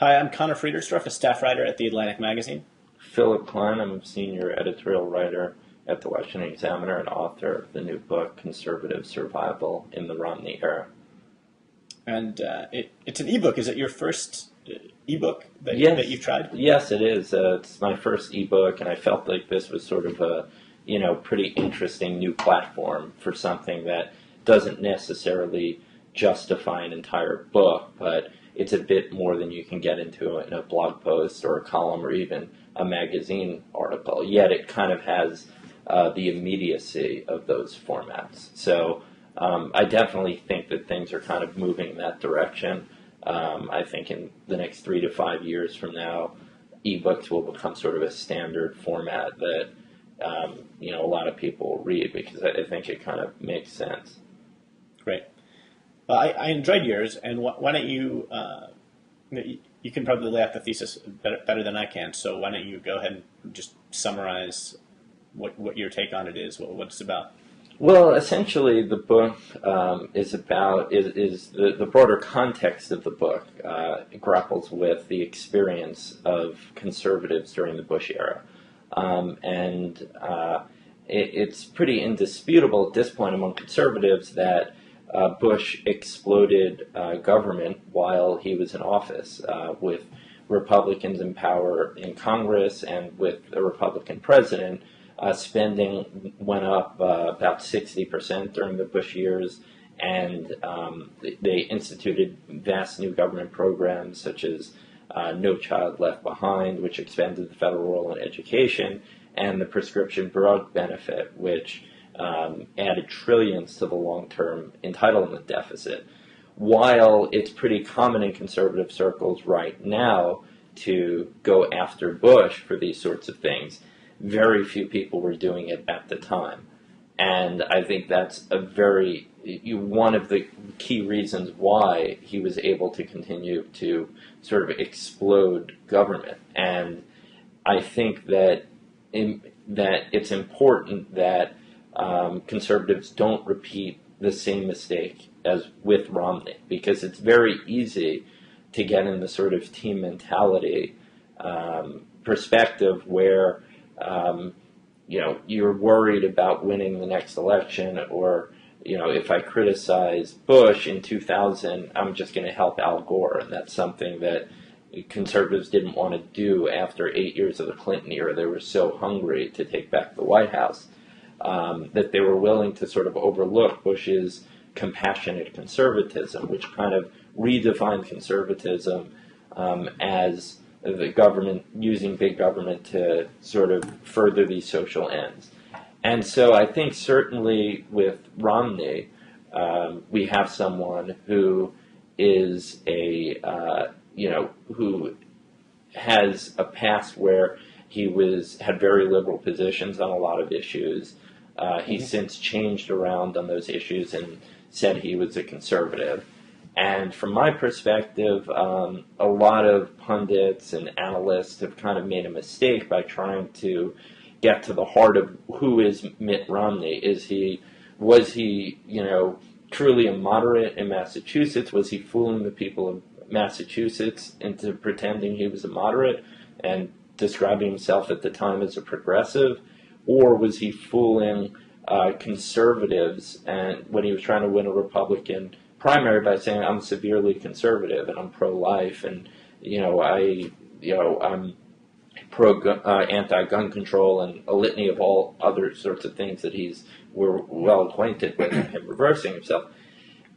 Hi, I'm Conor Friedersdorf, a staff writer at The Atlantic magazine. Philip Klein, I'm a senior editorial writer at the Washington Examiner and author of the new book, Conservative Survival in the Romney Era. And it's an ebook. Is it your first ebook that you've tried? Yes, it is. It's my first ebook, and I felt like this was sort of a, pretty interesting new platform for something that doesn't necessarily justify an entire book, but it's a bit more than you can get into in a blog post or a column or even a magazine article. Yet it kind of has the immediacy of those formats. So I definitely think that things are kind of moving in that direction. I think in the next 3 to 5 years from now, ebooks will become sort of a standard format that a lot of people will read because I think it kind of makes sense. Great. Well, I enjoyed yours, and why don't you? You can probably lay out the thesis better than I can. So why don't you go ahead and just summarize what your take on it is, what it's about? Well, essentially, the book is about the broader context of the book grapples with the experience of conservatives during the Bush era, and it's pretty indisputable at this point among conservatives that Bush exploded government while he was in office, with Republicans in power in Congress and with a Republican president. Spending went up about 60% during the Bush years, and they instituted vast new government programs such as No Child Left Behind, which expanded the federal role in education, and the prescription drug benefit, which added trillions to the long-term entitlement deficit. While it's pretty common in conservative circles right now to go after Bush for these sorts of things, very few people were doing it at the time. And I think that's one of the key reasons why he was able to continue to sort of explode government. And I think that it's important that conservatives don't repeat the same mistake as with Romney, because it's very easy to get in the sort of team mentality perspective where you're worried about winning the next election, or if I criticize Bush in 2000, I'm just going to help Al Gore, and that's something that conservatives didn't want to do after 8 years of the Clinton era. They were so hungry to take back the White House that they were willing to sort of overlook Bush's compassionate conservatism, which kind of redefined conservatism as the government using big government to sort of further these social ends. And so I think certainly with Romney, we have someone who is who has a past where he had very liberal positions on a lot of issues. He's since changed around on those issues and said he was a conservative. And from my perspective, a lot of pundits and analysts have kind of made a mistake by trying to get to the heart of who is Mitt Romney. Was he truly a moderate in Massachusetts? Was he fooling the people of Massachusetts into pretending he was a moderate and describing himself at the time as a progressive? Or was he fooling conservatives and when he was trying to win a Republican primary by saying I'm severely conservative and I'm pro-life and I'm anti-gun control and a litany of all other sorts of things that we're well acquainted with him reversing himself.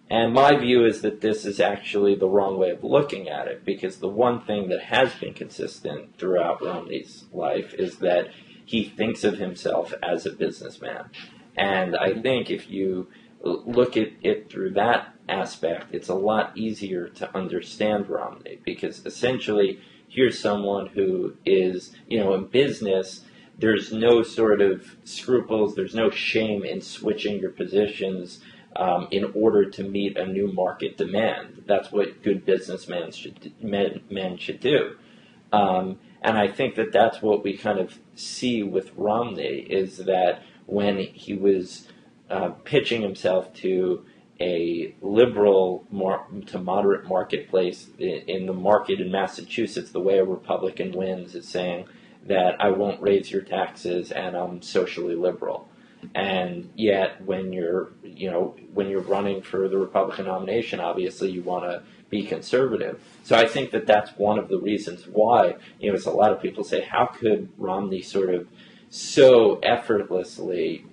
And my view is that this is actually the wrong way of looking at it, because the one thing that has been consistent throughout Romney's life is that he thinks of himself as a businessman. And I think if you look at it through that aspect, it's a lot easier to understand Romney, because essentially here's someone who is, in business, there's no sort of scruples, there's no shame in switching your positions in order to meet a new market demand. That's what good businessmen men should do. And I think that that's what we kind of see with Romney, is that when he was pitching himself to a liberal to moderate marketplace. In the market in Massachusetts, the way a Republican wins is saying that I won't raise your taxes and I'm socially liberal. And yet, when you're running for the Republican nomination, obviously you want to be conservative. So I think that that's one of the reasons why, as a lot of people say, how could Romney sort of so effortlessly,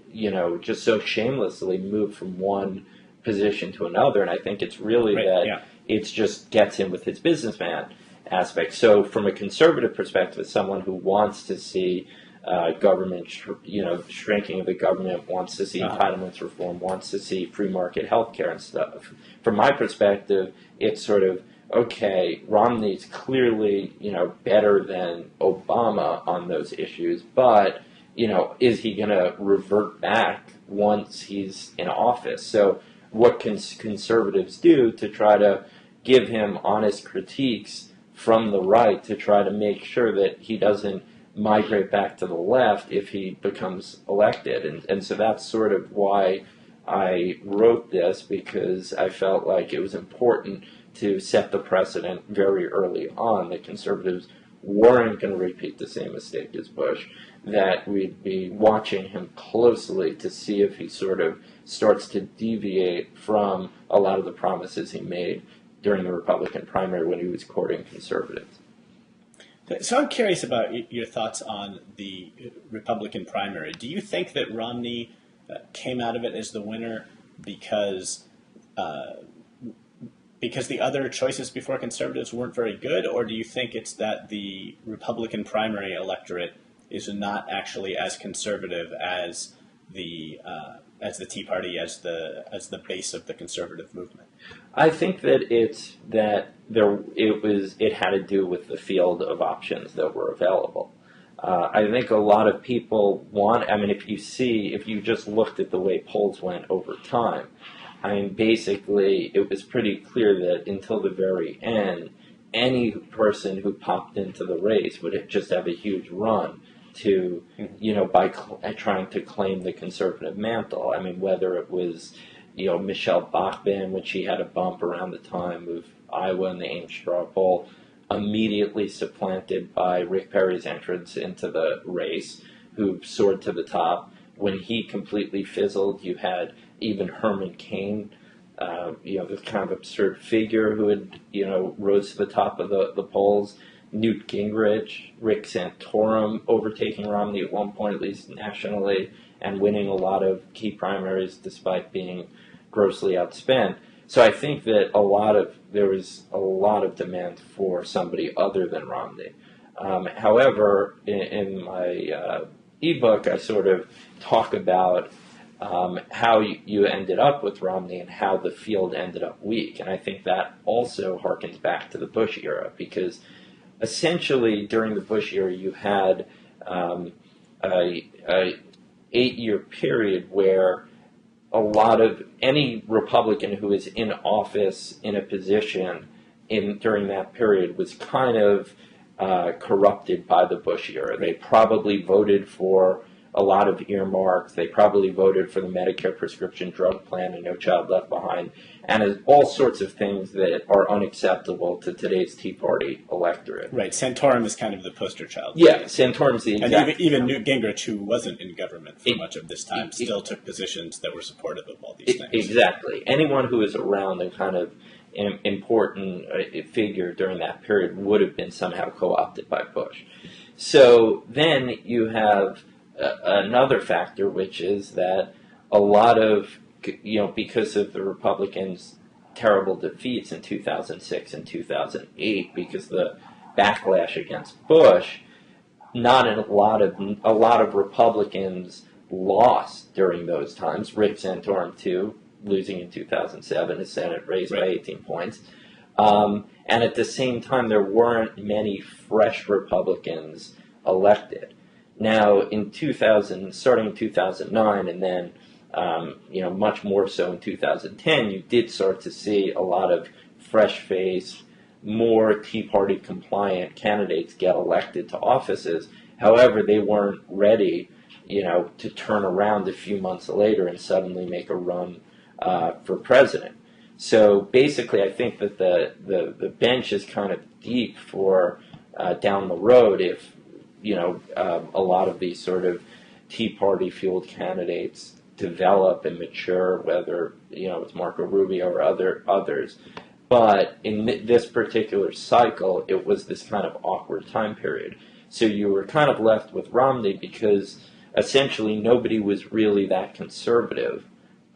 just so shamelessly move from one position to another? And I think it's really it just gets him with his businessman aspect. So from a conservative perspective, as someone who wants to see government, shrinking of the government, wants to see entitlements reform, wants to see free market health care and stuff. From my perspective, it's sort of, okay, Romney's clearly, better than Obama on those issues, but, is he going to revert back once he's in office? So what can conservatives do to try to give him honest critiques from the right to try to make sure that he doesn't migrate back to the left if he becomes elected? And so that's sort of why I wrote this, because I felt like it was important to set the precedent very early on that conservatives weren't going to repeat the same mistake as Bush, that we'd be watching him closely to see if he sort of starts to deviate from a lot of the promises he made during the Republican primary when he was courting conservatives. So I'm curious about your thoughts on the Republican primary. Do you think that Romney came out of it as the winner because the other choices before conservatives weren't very good, or do you think it's that the Republican primary electorate is not actually as conservative as the Tea Party, as the base of the conservative movement? I think that it had to do with the field of options that were available. I think a lot of people if you just looked at the way polls went over time, basically it was pretty clear that until the very end, any person who popped into the race would just have a huge run to, by trying to claim the conservative mantle. Whether it was, Michelle Bachmann, when she had a bump around the time of Iowa in the Ames straw poll, immediately supplanted by Rick Perry's entrance into the race, who soared to the top. When he completely fizzled, you had even Herman Cain, this kind of absurd figure who had, rose to the top of the polls. Newt Gingrich, Rick Santorum overtaking Romney at one point, at least nationally, and winning a lot of key primaries despite being grossly outspent. So I think that there was a lot of demand for somebody other than Romney. However, in my ebook, I sort of talk about how you ended up with Romney and how the field ended up weak. And I think that also harkens back to the Bush era, because essentially during the Bush era you had a 8-year period where a lot of any Republican who is in office in a position during that period was kind of corrupted by the Bush era. They probably voted for a lot of earmarks. They probably voted for the Medicare prescription drug plan and No Child Left Behind, and all sorts of things that are unacceptable to today's Tea Party electorate. Right. Santorum is kind of the poster child. Yeah, Santorum's the exact. And even Newt Gingrich, who wasn't in government for much of this time, still took positions that were supportive of all these things. Exactly. Anyone who was around and kind of important figure during that period would have been somehow co-opted by Bush. So then you have another factor, which is that a lot of, because of the Republicans' terrible defeats in 2006 and 2008, because the backlash against Bush, a lot of Republicans lost during those times. Rick Santorum, too, losing in 2007, his Senate raised by 18 points. And at the same time, there weren't many fresh Republicans elected. Now, starting in 2009, and then much more so in 2010, you did start to see a lot of fresh-faced, more Tea Party compliant candidates get elected to offices. However, they weren't ready, to turn around a few months later and suddenly make a run for president. So basically, I think that the bench is kind of deep for down the road if a lot of these sort of Tea Party fueled candidates develop and mature, whether it's Marco Rubio or others. But in this particular cycle, it was this kind of awkward time period. So you were kind of left with Romney because essentially nobody was really that conservative,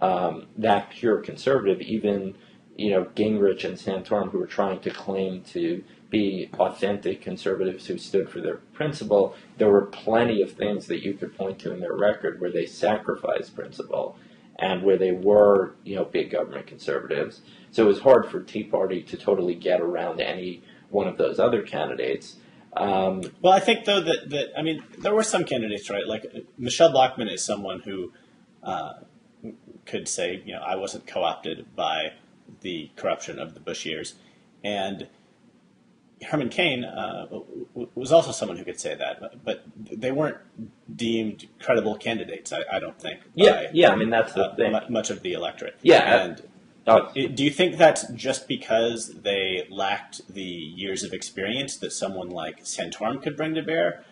that pure conservative. Even Gingrich and Santorum, who were trying to claim to be authentic conservatives who stood for their principle, there were plenty of things that you could point to in their record where they sacrificed principle and where they were, big government conservatives. So it was hard for Tea Party to totally get around any one of those other candidates. Well, I think, though, that there were some candidates, right? Like Michelle Bachmann is someone who could say, I wasn't co-opted by the corruption of the Bush years. And Herman Cain was also someone who could say that, but they weren't deemed credible candidates, I don't think. That's the thing. Much of the electorate. Yeah. And do you think that's just because they lacked the years of experience that someone like Santorum could bring to bear?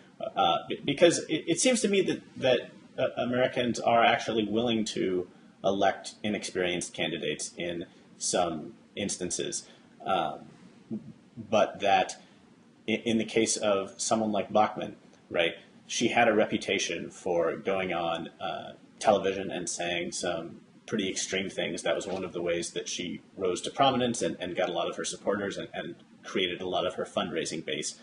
Because it seems to me that Americans are actually willing to elect inexperienced candidates in some instances. But that in the case of someone like Bachmann, right, she had a reputation for going on television and saying some pretty extreme things. That was one of the ways that she rose to prominence and got a lot of her supporters and created a lot of her fundraising base.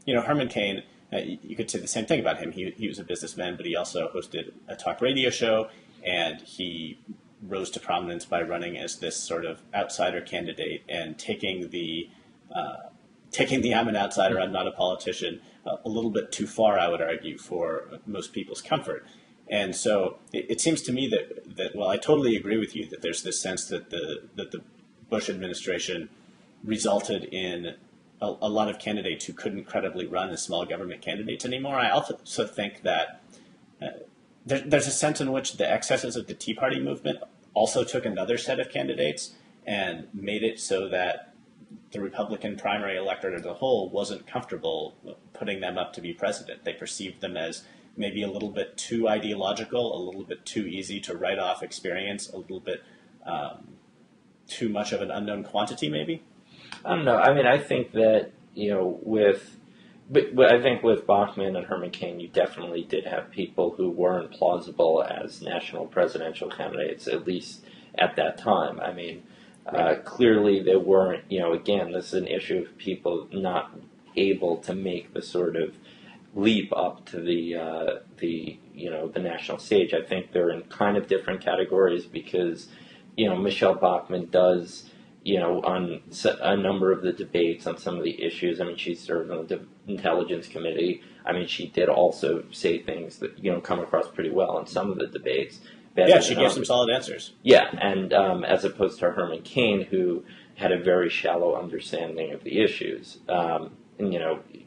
Herman Cain, you could say the same thing about him. He was a businessman, but he also hosted a talk radio show, and he rose to prominence by running as this sort of outsider candidate and taking the I'm an outsider, I'm not a politician, a little bit too far, I would argue, for most people's comfort. And so it seems to me that I totally agree with you that there's this sense that the Bush administration resulted in a lot of candidates who couldn't credibly run as small government candidates anymore. I also think that there's a sense in which the excesses of the Tea Party movement also took another set of candidates and made it so that the Republican primary electorate as a whole wasn't comfortable putting them up to be president. They perceived them as maybe a little bit too ideological, a little bit too easy to write off experience, a little bit too much of an unknown quantity, maybe? I don't know. I think that, I think with Bachmann and Herman Cain, you definitely did have people who weren't plausible as national presidential candidates, at least at that time. Clearly they weren't, again, this is an issue of people not able to make the sort of leap up to the national stage. I think they're in kind of different categories because, Michelle Bachmann does, on a number of the debates on some of the issues. She served on the Intelligence Committee. She did also say things that, come across pretty well in some of the debates. Yeah, she gave some solid answers. Yeah, and as opposed to Herman Cain, who had a very shallow understanding of the issues, and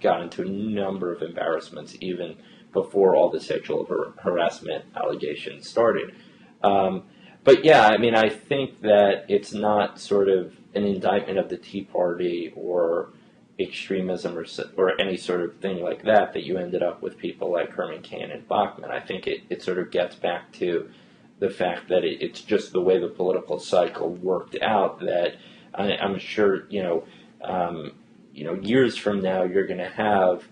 got into a number of embarrassments even before all the sexual harassment allegations started. But yeah, I think that it's not sort of an indictment of the Tea Party or extremism or any sort of thing like that you ended up with people like Herman Cain and Bachmann. I think it sort of gets back to the fact that it's just the way the political cycle worked out that I'm sure, years from now you're going to have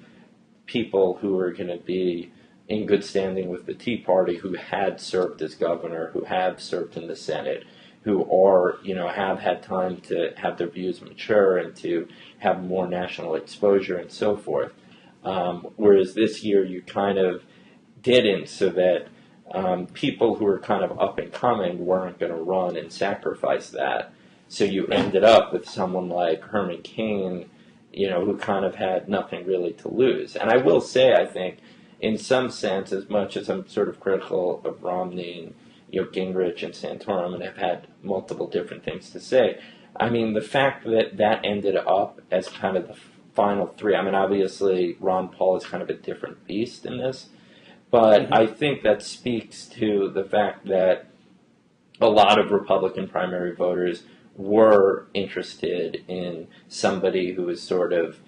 people who are going to be in good standing with the Tea Party who had served as governor, who have served in the Senate, who are, have had time to have their views mature and to have more national exposure and so forth. Whereas this year you kind of didn't, so that people who were kind of up and coming weren't going to run and sacrifice that. So you ended up with someone like Herman Cain, who kind of had nothing really to lose. And I will say, I think, in some sense, as much as I'm sort of critical of Romney and Gingrich and Santorum and have had multiple different things to say, the fact that ended up as kind of the final three, obviously Ron Paul is kind of a different beast in this, but I think that speaks to the fact that a lot of Republican primary voters were interested in somebody who was sort of,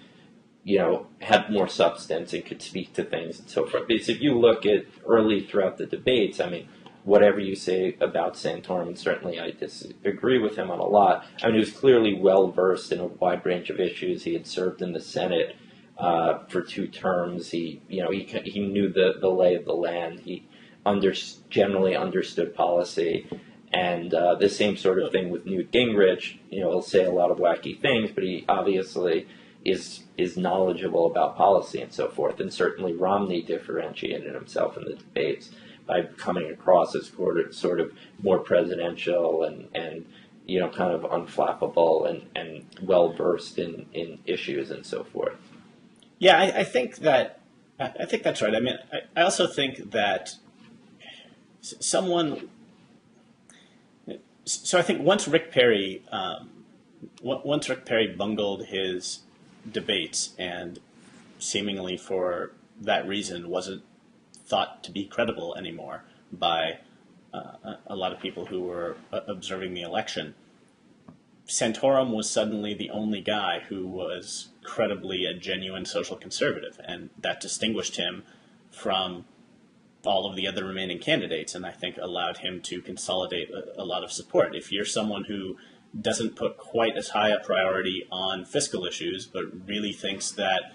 had more substance and could speak to things and so forth. Because if you look at early throughout the debates, I mean, whatever you say about Santorum, and certainly I disagree with him on a lot. I mean, he was clearly well versed in a wide range of issues. He had served in the Senate for 2 terms. He knew the lay of the land. He generally understood policy, and the same sort of thing with Newt Gingrich. He'll say a lot of wacky things, but he obviously is knowledgeable about policy and so forth. And certainly Romney differentiated himself in the debates by coming across as sort of more presidential and kind of unflappable and well versed in issues and so forth. Yeah, I think that's right. I mean, I also think that someone. So I think once Rick Perry bungled his debates and seemingly for that reason wasn't thought to be credible anymore by a lot of people who were observing the election, Santorum was suddenly the only guy who was credibly a genuine social conservative, and that distinguished him from all of the other remaining candidates, and I think allowed him to consolidate a lot of support. If you're someone who doesn't put quite as high a priority on fiscal issues, but really thinks that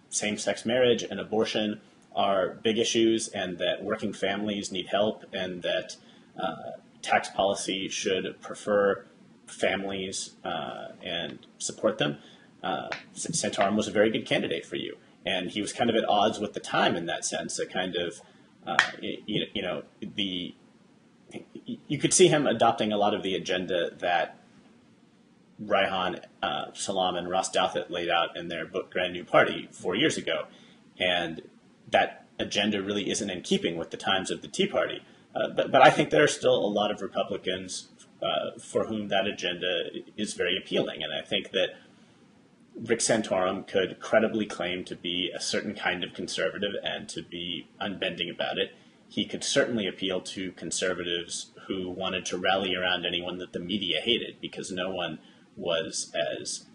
same-sex marriage and abortion are big issues, and that working families need help, and that tax policy should prefer families and support them, Santorum was a very good candidate for you. And he was kind of at odds with the time in that sense. A kind of, you could see him adopting a lot of the agenda that Reihan Salam and Ross Douthat laid out in their book Grand New Party 4 years ago. And that agenda really isn't in keeping with the times of the Tea Party. But I think there are still a lot of Republicans for whom that agenda is very appealing. And I think that Rick Santorum could credibly claim to be a certain kind of conservative and to be unbending about it. He could certainly appeal to conservatives who wanted to rally around anyone that the media hated, because no one was as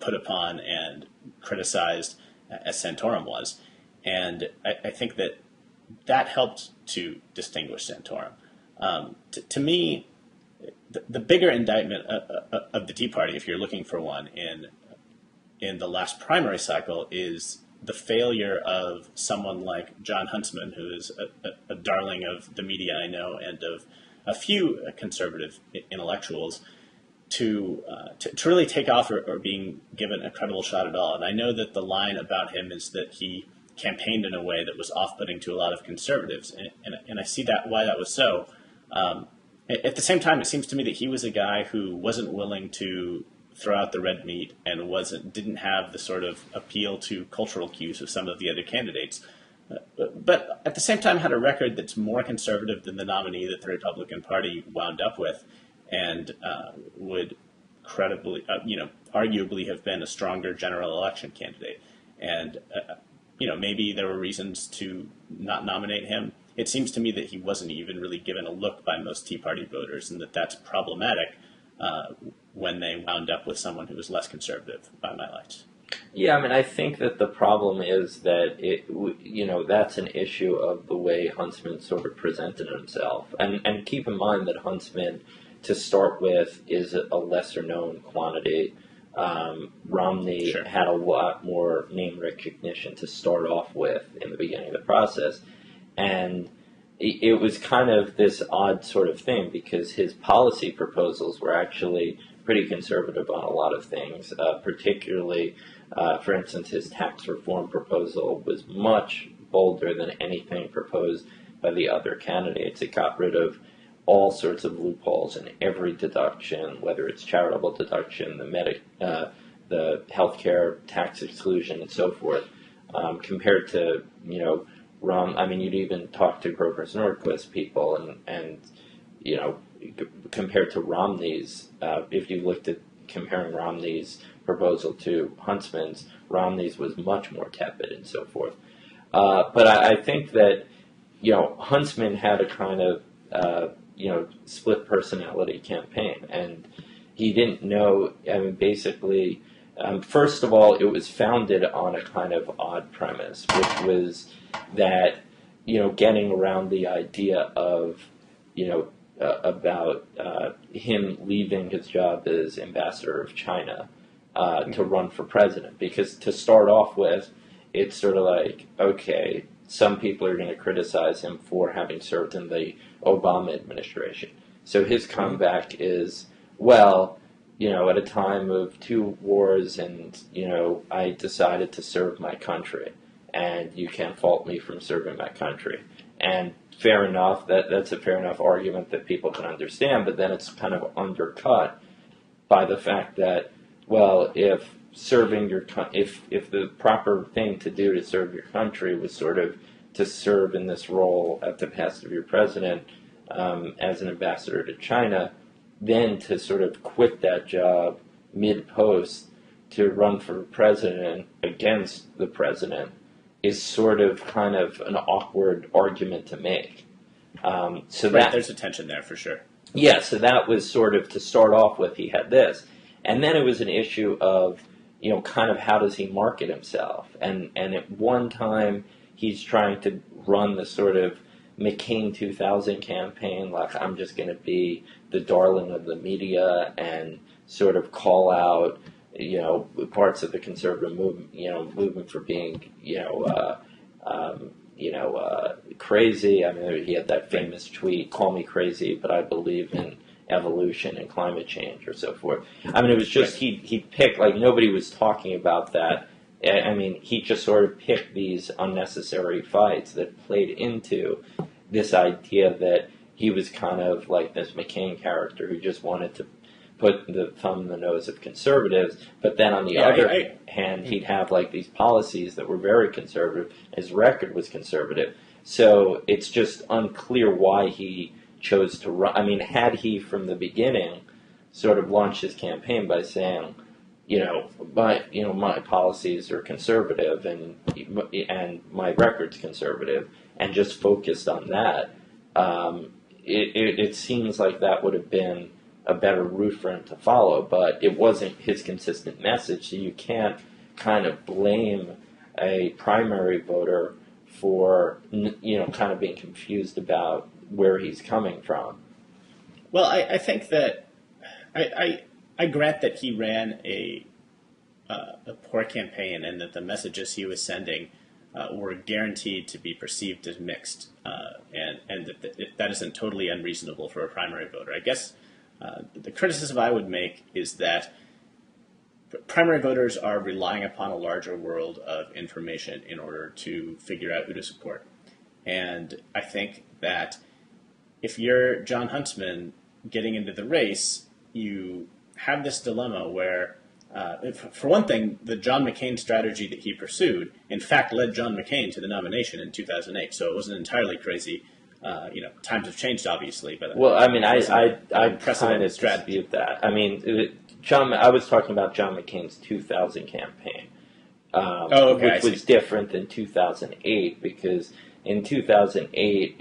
put upon and criticized as Santorum was. And I think that helped to distinguish Santorum. To me, the bigger indictment of the Tea Party, if you're looking for one in the last primary cycle, is the failure of someone like Jon Huntsman, who is a darling of the media, I know, and of a few conservative intellectuals, to really take off or being given a credible shot at all. And I know that the line about him is that he campaigned in a way that was off-putting to a lot of conservatives, and I see why that was so. At the same time, it seems to me that he was a guy who wasn't willing to throw out the red meat and didn't have the sort of appeal to cultural cues of some of the other candidates, but at the same time had a record that's more conservative than the nominee that the Republican Party wound up with, and would credibly, arguably have been a stronger general election candidate. And maybe there were reasons to not nominate him. It seems to me that he wasn't even really given a look by most Tea Party voters, and that's problematic when they wound up with someone who was less conservative by my lights. Yeah, I mean, I think that the problem is that that's an issue of the way Huntsman sort of presented himself. And keep in mind that Huntsman, to start with, is a lesser-known quantity. Romney Sure. had a lot more name recognition to start off with in the beginning of the process. And it was kind of this odd sort of thing because his policy proposals were actually pretty conservative on a lot of things, particularly, for instance, his tax reform proposal was much bolder than anything proposed by the other candidates. It got rid of all sorts of loopholes in every deduction, whether it's charitable deduction, the healthcare tax exclusion, and so forth, compared to, you'd even talk to Grover's Nordquist people, and compared to Romney's, if you looked at comparing Romney's proposal to Huntsman's, Romney's was much more tepid and so forth. But I think that Huntsman had a kind of split personality campaign, and he didn't know. I mean, basically, first of all, it was founded on a kind of odd premise, which was that getting around the idea of about him leaving his job as ambassador of China to run for president, because to start off with, it's sort of like, okay, some people are going to criticize him for having served in the Obama administration. So his comeback is, well, at a time of two wars, and I decided to serve my country, and you can't fault me from serving my country. And fair enough, that's a fair enough argument that people can understand, but then it's kind of undercut by the fact that, well, if serving your if the proper thing to do to serve your country was sort of to serve in this role at the behest of your president as an ambassador to China, then to sort of quit that job mid-post to run for president against the president is sort of kind of an awkward argument to make. There's a tension there for sure. Yeah, so that was sort of, to start off with, he had this. And then it was an issue of, kind of how does he market himself? And at one time, he's trying to run the sort of McCain 2000 campaign, like, I'm just going to be the darling of the media and sort of call out, parts of the conservative movement for being, crazy. I mean, he had that famous tweet, "Call me crazy, but I believe in evolution and climate change," or so forth. I mean, it was just, he picked, like, nobody was talking about that. I mean, he just sort of picked these unnecessary fights that played into this idea that he was kind of like this McCain character who just wanted to put the thumb in the nose of conservatives, but then on the other hand, he'd have like these policies that were very conservative. His record was conservative. So it's just unclear why he chose to run. I mean, had he from the beginning sort of launched his campaign by saying, my policies are conservative and my record's conservative, and just focused on that, it seems like that would have been a better route for him to follow, but it wasn't his consistent message, so you can't kind of blame a primary voter for, kind of being confused about where he's coming from. Well, I think that I grant that he ran a poor campaign, and that the messages he was sending were guaranteed to be perceived as mixed, and that isn't totally unreasonable for a primary voter. I guess the criticism I would make is that primary voters are relying upon a larger world of information in order to figure out who to support. And I think that if you're Jon Huntsman getting into the race, you have this dilemma where, for one thing, the John McCain strategy that he pursued, in fact, led John McCain to the nomination in 2008. So it wasn't entirely crazy. Times have changed, obviously. But well, I mean, I kind of dispute that. I mean, I was talking about John McCain's 2000 campaign, which was different than 2008, because in 2008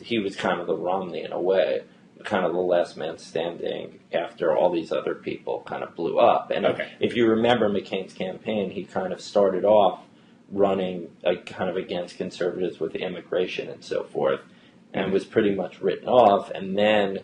he was kind of the Romney in a way, kind of the last man standing after all these other people kind of blew up. And if you remember McCain's campaign, he kind of started off running kind of against conservatives with immigration and so forth, and was pretty much written off. And then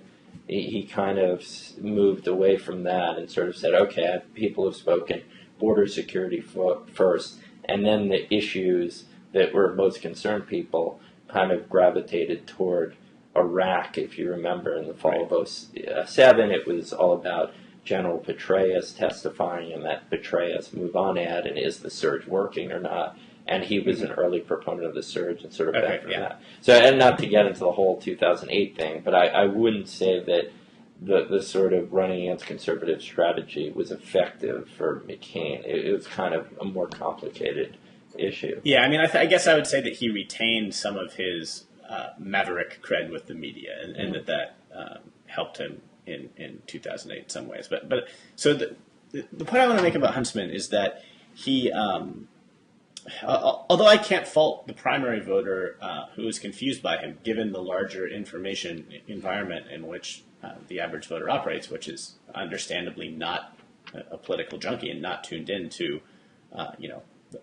he kind of moved away from that and sort of said, okay, people have spoken, border security first, and then the issues that were most concerned people kind of gravitated toward Iraq. If you remember, in the fall of 2007, it was all about General Petraeus testifying in that Petraeus Move On ad, and is the surge working or not? And he was an early proponent of the surge and sort of back from that. So, and not to get into the whole 2008 thing, but I wouldn't say that the sort of running against conservative strategy was effective for McCain. It was kind of a more complicated issue. Yeah, I mean, I guess I would say that he retained some of his maverick cred with the media, and that helped him in 2008 in some ways. But so the point I want to make about Huntsman is that he although I can't fault the primary voter who is confused by him, given the larger information environment in which the average voter operates, which is understandably not a political junkie and not tuned into,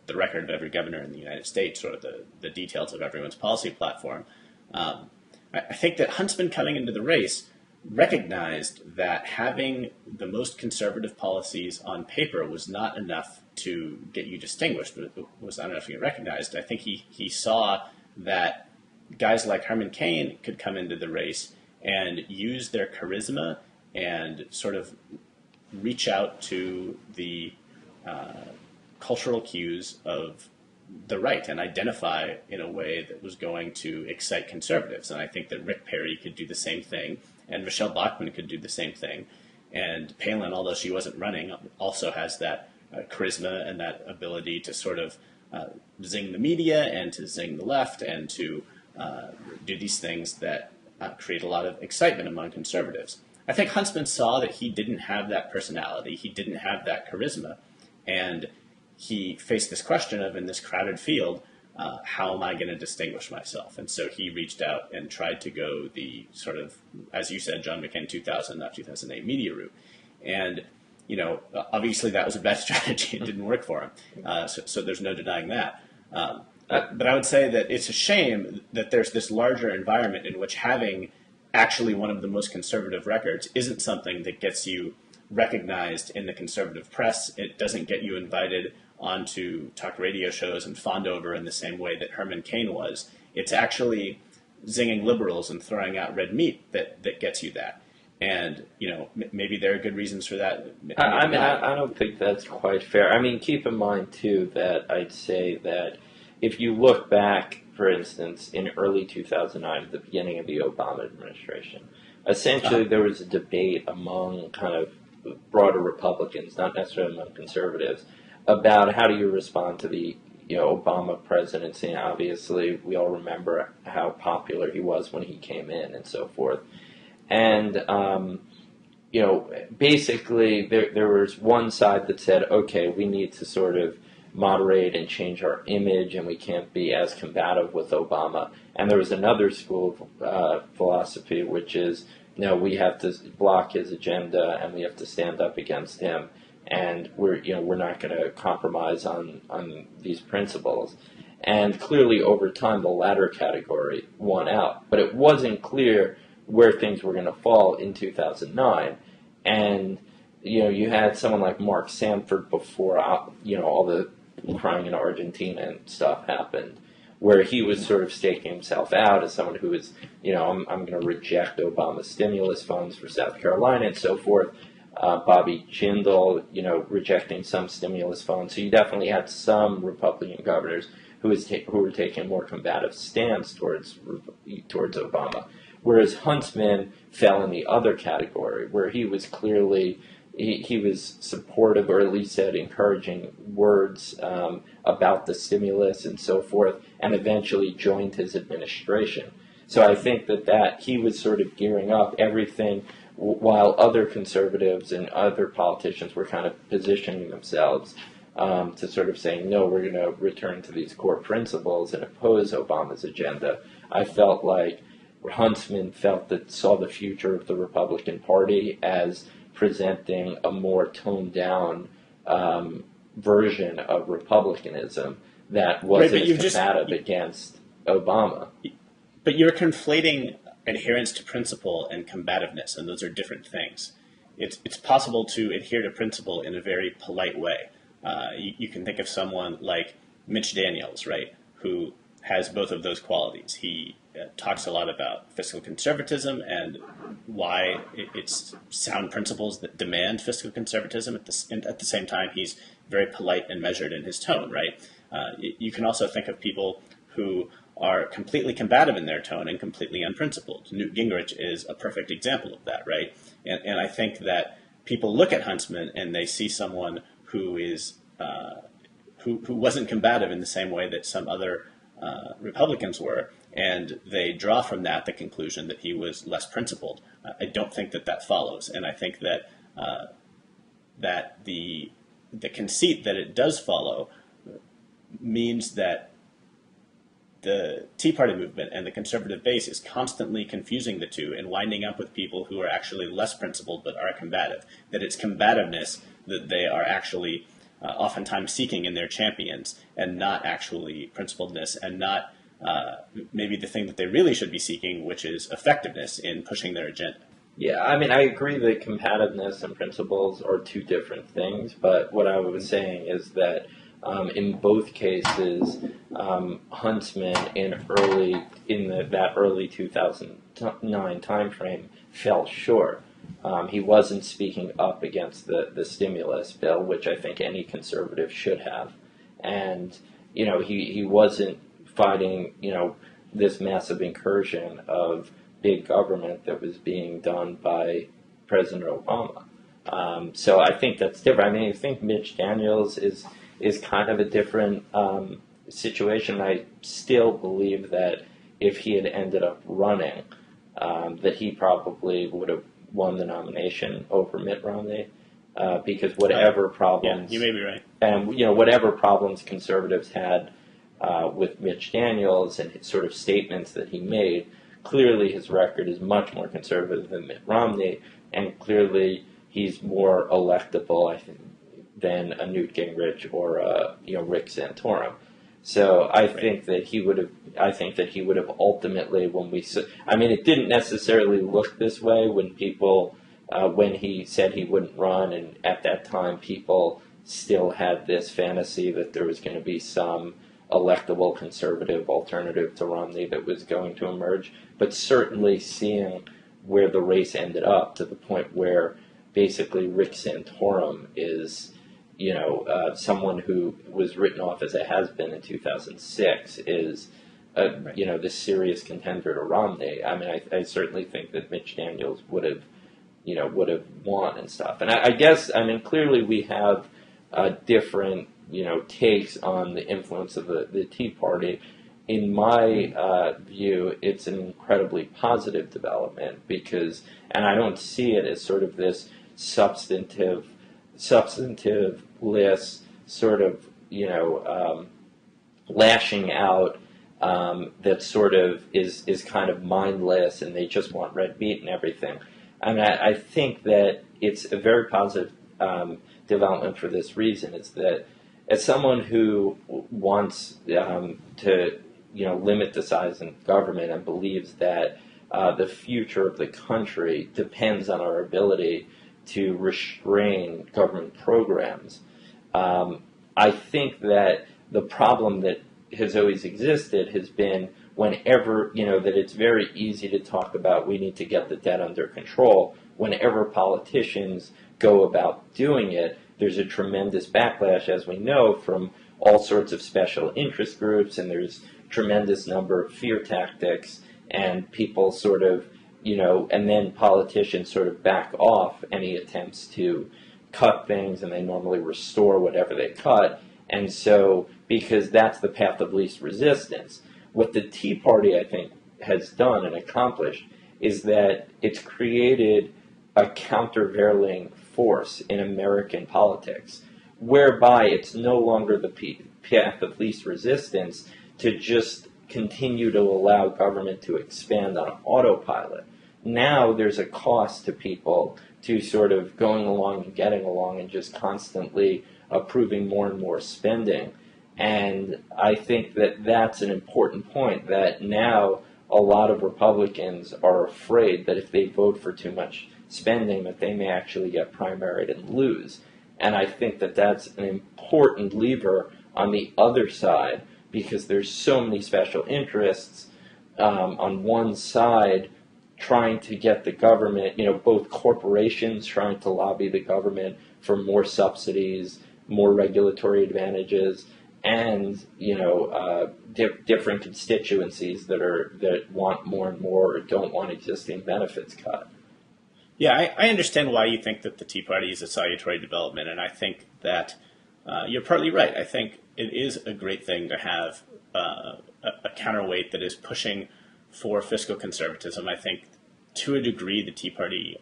the record of every governor in the United States or the details of everyone's policy platform. I think that Huntsman coming into the race recognized that having the most conservative policies on paper was not enough to get you distinguished, but it was not enough to get recognized. I think he saw that guys like Herman Cain could come into the race and use their charisma and sort of reach out to the cultural cues of the right and identify in a way that was going to excite conservatives. And I think that Rick Perry could do the same thing, and Michelle Bachmann could do the same thing. And Palin, although she wasn't running, also has that charisma and that ability to sort of zing the media and to zing the left and to do these things that create a lot of excitement among conservatives. I think Huntsman saw that he didn't have that personality, he didn't have that charisma, and he faced this question of, in this crowded field, how am I going to distinguish myself? And so he reached out and tried to go the sort of, as you said, John McCain 2000, not 2008 media route. And, obviously that was a bad strategy. It didn't work for him. So there's no denying that. But I would say that it's a shame that there's this larger environment in which having actually one of the most conservative records isn't something that gets you recognized in the conservative press. It doesn't get you invited onto talk radio shows and fawned over in the same way that Herman Cain was. It's actually zinging liberals and throwing out red meat that gets you that. And, maybe there are good reasons for that. I don't think that's quite fair. I mean, keep in mind, too, that I'd say that if you look back, for instance, in early 2009, the beginning of the Obama administration, essentially there was a debate among kind of broader Republicans, not necessarily among conservatives, about how do you respond to the Obama presidency. And obviously, we all remember how popular he was when he came in and so forth. And basically, there was one side that said, okay, we need to sort of moderate and change our image, and we can't be as combative with Obama. And there was another school of philosophy, which is, no, we have to block his agenda and we have to stand up against him, and we're not going to compromise on these principles. And clearly, over time, the latter category won out. But it wasn't clear where things were going to fall in 2009. And you had someone like Mark Sanford before all the crying in Argentina and stuff happened, where he was sort of staking himself out as someone who was, I'm going to reject Obama's stimulus funds for South Carolina and so forth. Bobby Jindal, rejecting some stimulus funds. So you definitely had some Republican governors who were taking a more combative stance towards Obama. Whereas Huntsman fell in the other category, where he was clearly he was supportive, or at least said encouraging words about the stimulus and so forth, and eventually joined his administration. So I think that he was sort of gearing up everything, while other conservatives and other politicians were kind of positioning themselves to sort of saying, no, we're going to return to these core principles and oppose Obama's agenda. I felt like Huntsman saw the future of the Republican Party as presenting a more toned down version of republicanism that wasn't combative against Obama. But you're conflating adherence to principle and combativeness, and those are different things. It's possible to adhere to principle in a very polite way. You can think of someone like Mitch Daniels, right, who has both of those qualities. He talks a lot about fiscal conservatism and why it's sound principles that demand fiscal conservatism. At the same time, he's very polite and measured in his tone, right? You can also think of people who are completely combative in their tone and completely unprincipled. Newt Gingrich is a perfect example of that, right? And I think that people look at Huntsman and they see someone who is who wasn't combative in the same way that some other Republicans were, and they draw from that the conclusion that he was less principled. I don't think that follows, and I think that that the conceit that it does follow means that the Tea Party movement and the conservative base is constantly confusing the two and winding up with people who are actually less principled but are combative. That it's combativeness that they are actually oftentimes seeking in their champions, and not actually principledness, and not maybe the thing that they really should be seeking, which is effectiveness in pushing their agenda. Yeah, I mean, I agree that combativeness and principles are two different things, but what I was saying is that in both cases, Huntsman that early 2009 timeframe fell short. He wasn't speaking up against the stimulus bill, which I think any conservative should have, and he wasn't fighting this massive incursion of big government that was being done by President Obama. So I think that's different. I mean, I think Mitch Daniels is kind of a different situation. I still believe that if he had ended up running, that he probably would have won the nomination over Mitt Romney, because whatever problems, you may be right, and whatever problems conservatives had with Mitch Daniels and his sort of statements that he made, clearly his record is much more conservative than Mitt Romney, and clearly he's more electable, I think, than a Newt Gingrich or Rick Santorum. So I think that he would have. I think that he would have ultimately, I mean, it didn't necessarily look this way when people, when he said he wouldn't run, and at that time people still had this fantasy that there was going to be some electable conservative alternative to Romney that was going to emerge. But certainly seeing where the race ended up, to the point where basically Rick Santorum is, someone who was written off as a has-been in 2006, is, this serious contender to Romney. I mean, I certainly think that Mitch Daniels would have won and stuff. And I guess, I mean, clearly we have different, takes on the influence of the Tea Party. In my view, it's an incredibly positive development and I don't see it as sort of this substantive list, sort of, lashing out that sort of is kind of mindless, and they just want red meat and everything. I mean, I think that it's a very positive development for this reason. It's that as someone who wants to limit the size of government and believes that the future of the country depends on our ability to restrain government programs, I think that the problem that has always existed has been whenever, that it's very easy to talk about we need to get the debt under control. Whenever politicians go about doing it, there's a tremendous backlash, as we know, from all sorts of special interest groups, and there's tremendous number of fear tactics, and people sort of, and then politicians sort of back off any attempts to cut things, and they normally restore whatever they cut. And so, because that's the path of least resistance, what the Tea Party, I think, has done and accomplished is that it's created a countervailing force in American politics, whereby it's no longer the path of least resistance to just continue to allow government to expand on autopilot. Now there's a cost to people to sort of going along and getting along and just constantly approving more and more spending. And I think that that's an important point, that now a lot of Republicans are afraid that if they vote for too much spending, that they may actually get primaried and lose. And I think that that's an important lever on the other side, because there's so many special interests on one side trying to get the government, both corporations trying to lobby the government for more subsidies, more regulatory advantages, and different constituencies that want more and more or don't want existing benefits cut. Yeah, I understand why you think that the Tea Party is a salutary development, and I think that you're partly right. I think it is a great thing to have a counterweight that is pushing for fiscal conservatism. I think to a degree the Tea Party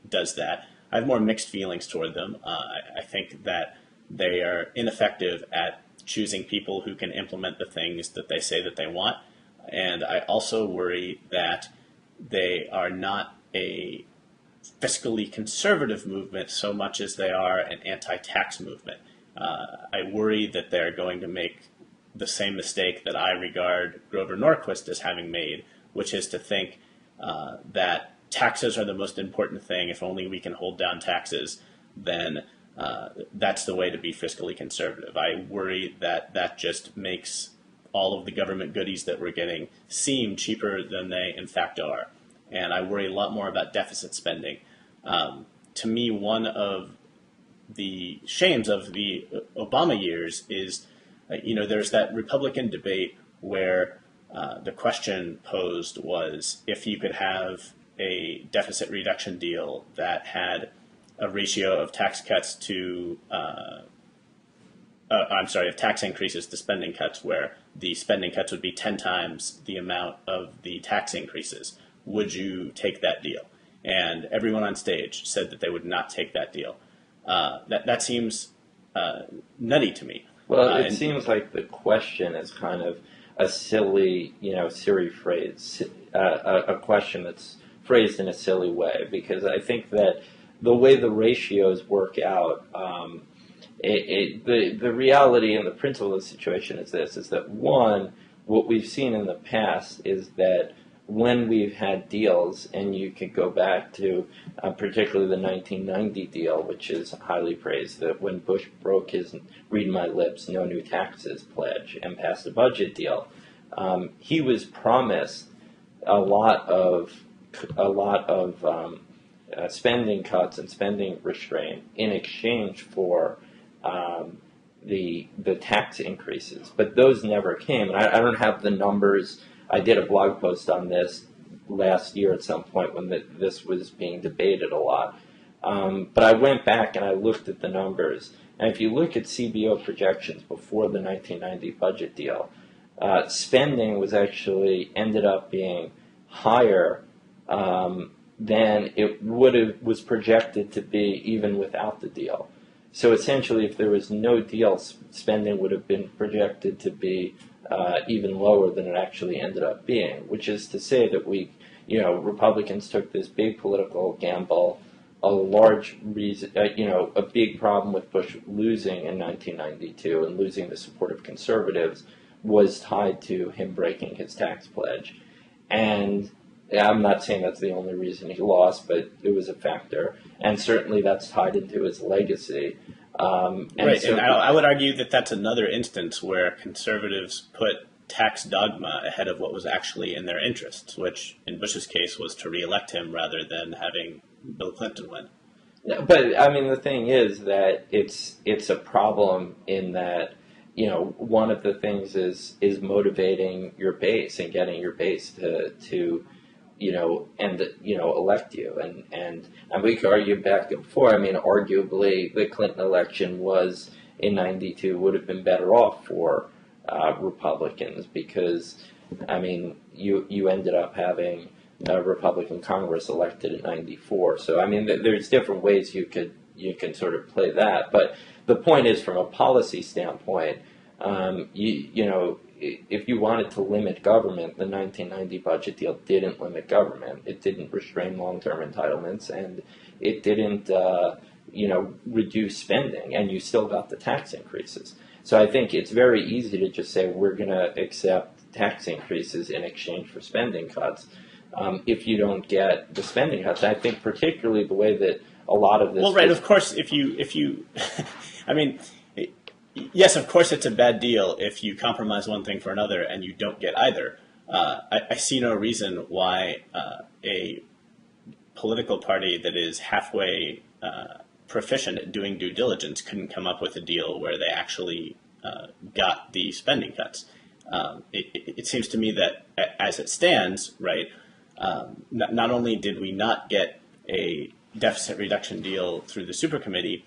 does that. I have more mixed feelings toward them. I think that they are ineffective at choosing people who can implement the things that they say that they want. And I also worry that they are not a fiscally conservative movement so much as they are an anti-tax movement. I worry that they're going to make the same mistake that I regard Grover Norquist as having made, which is to think that taxes are the most important thing. If only we can hold down taxes, then that's the way to be fiscally conservative. I worry that that just makes all of the government goodies that we're getting seem cheaper than they in fact are. And I worry a lot more about deficit spending. To me, one of the shames of the Obama years is, there's that Republican debate where the question posed was if you could have a deficit reduction deal that had a ratio of tax cuts to, of tax increases to spending cuts, where the spending cuts would be 10 times the amount of the tax increases. Would you take that deal? And everyone on stage said that they would not take that deal. That seems nutty to me. Well, it seems like the question is kind of a silly, silly phrase, a question that's phrased in a silly way, because I think that the way the ratios work out, the reality and the principle of the situation is this, is that one, what we've seen in the past is that when we've had deals, and you could go back to particularly the 1990 deal, which is highly praised, that when Bush broke his read my lips, no new taxes pledge and passed a budget deal, he was promised a lot of spending cuts and spending restraint in exchange for the tax increases, but those never came. And I don't have the numbers. I did a blog post on this last year at some point when this was being debated a lot. But I went back and I looked at the numbers. And if you look at CBO projections before the 1990 budget deal, spending was actually ended up being higher than it was projected to be even without the deal. So essentially, if there was no deal, spending would have been projected to be even lower than it actually ended up being, which is to say that Republicans took this big political gamble. A large reason, a big problem with Bush losing in 1992 and losing the support of conservatives was tied to him breaking his tax pledge. And I'm not saying that's the only reason he lost, but it was a factor. And certainly that's tied into his legacy. And I would argue that that's another instance where conservatives put tax dogma ahead of what was actually in their interests, which in Bush's case was to reelect him rather than having Bill Clinton win. Yeah, but I mean, the thing is that it's a problem in that, one of the things is motivating your base and getting your base to elect you. And we could argue back and forth. I mean, arguably, the Clinton election was, in 92, would have been better off for Republicans because, I mean, you ended up having a Republican Congress elected in 94. So, I mean, there's different ways you can sort of play that. But the point is, from a policy standpoint, if you wanted to limit government, the 1990 budget deal didn't limit government. It didn't restrain long-term entitlements, and it didn't, reduce spending, and you still got the tax increases. So I think it's very easy to just say we're going to accept tax increases in exchange for spending cuts if you don't get the spending cuts. I think particularly the way that a lot of this... Well, right, of course, if you I mean... Yes, of course it's a bad deal if you compromise one thing for another and you don't get either. I see no reason why a political party that is halfway proficient at doing due diligence couldn't come up with a deal where they actually got the spending cuts. It seems to me that as it stands, right, not only did we not get a deficit reduction deal through the supercommittee,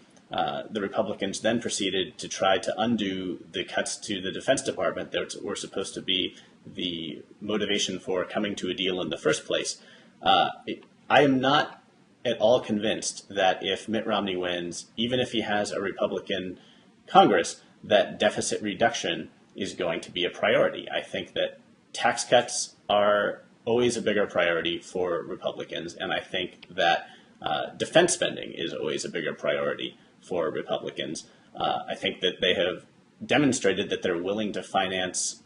the Republicans then proceeded to try to undo the cuts to the Defense Department that were supposed to be the motivation for coming to a deal in the first place. I am not at all convinced that if Mitt Romney wins, even if he has a Republican Congress, that deficit reduction is going to be a priority. I think that tax cuts are always a bigger priority for Republicans, and I think that defense spending is always a bigger priority for Republicans. I think that they have demonstrated that they're willing to finance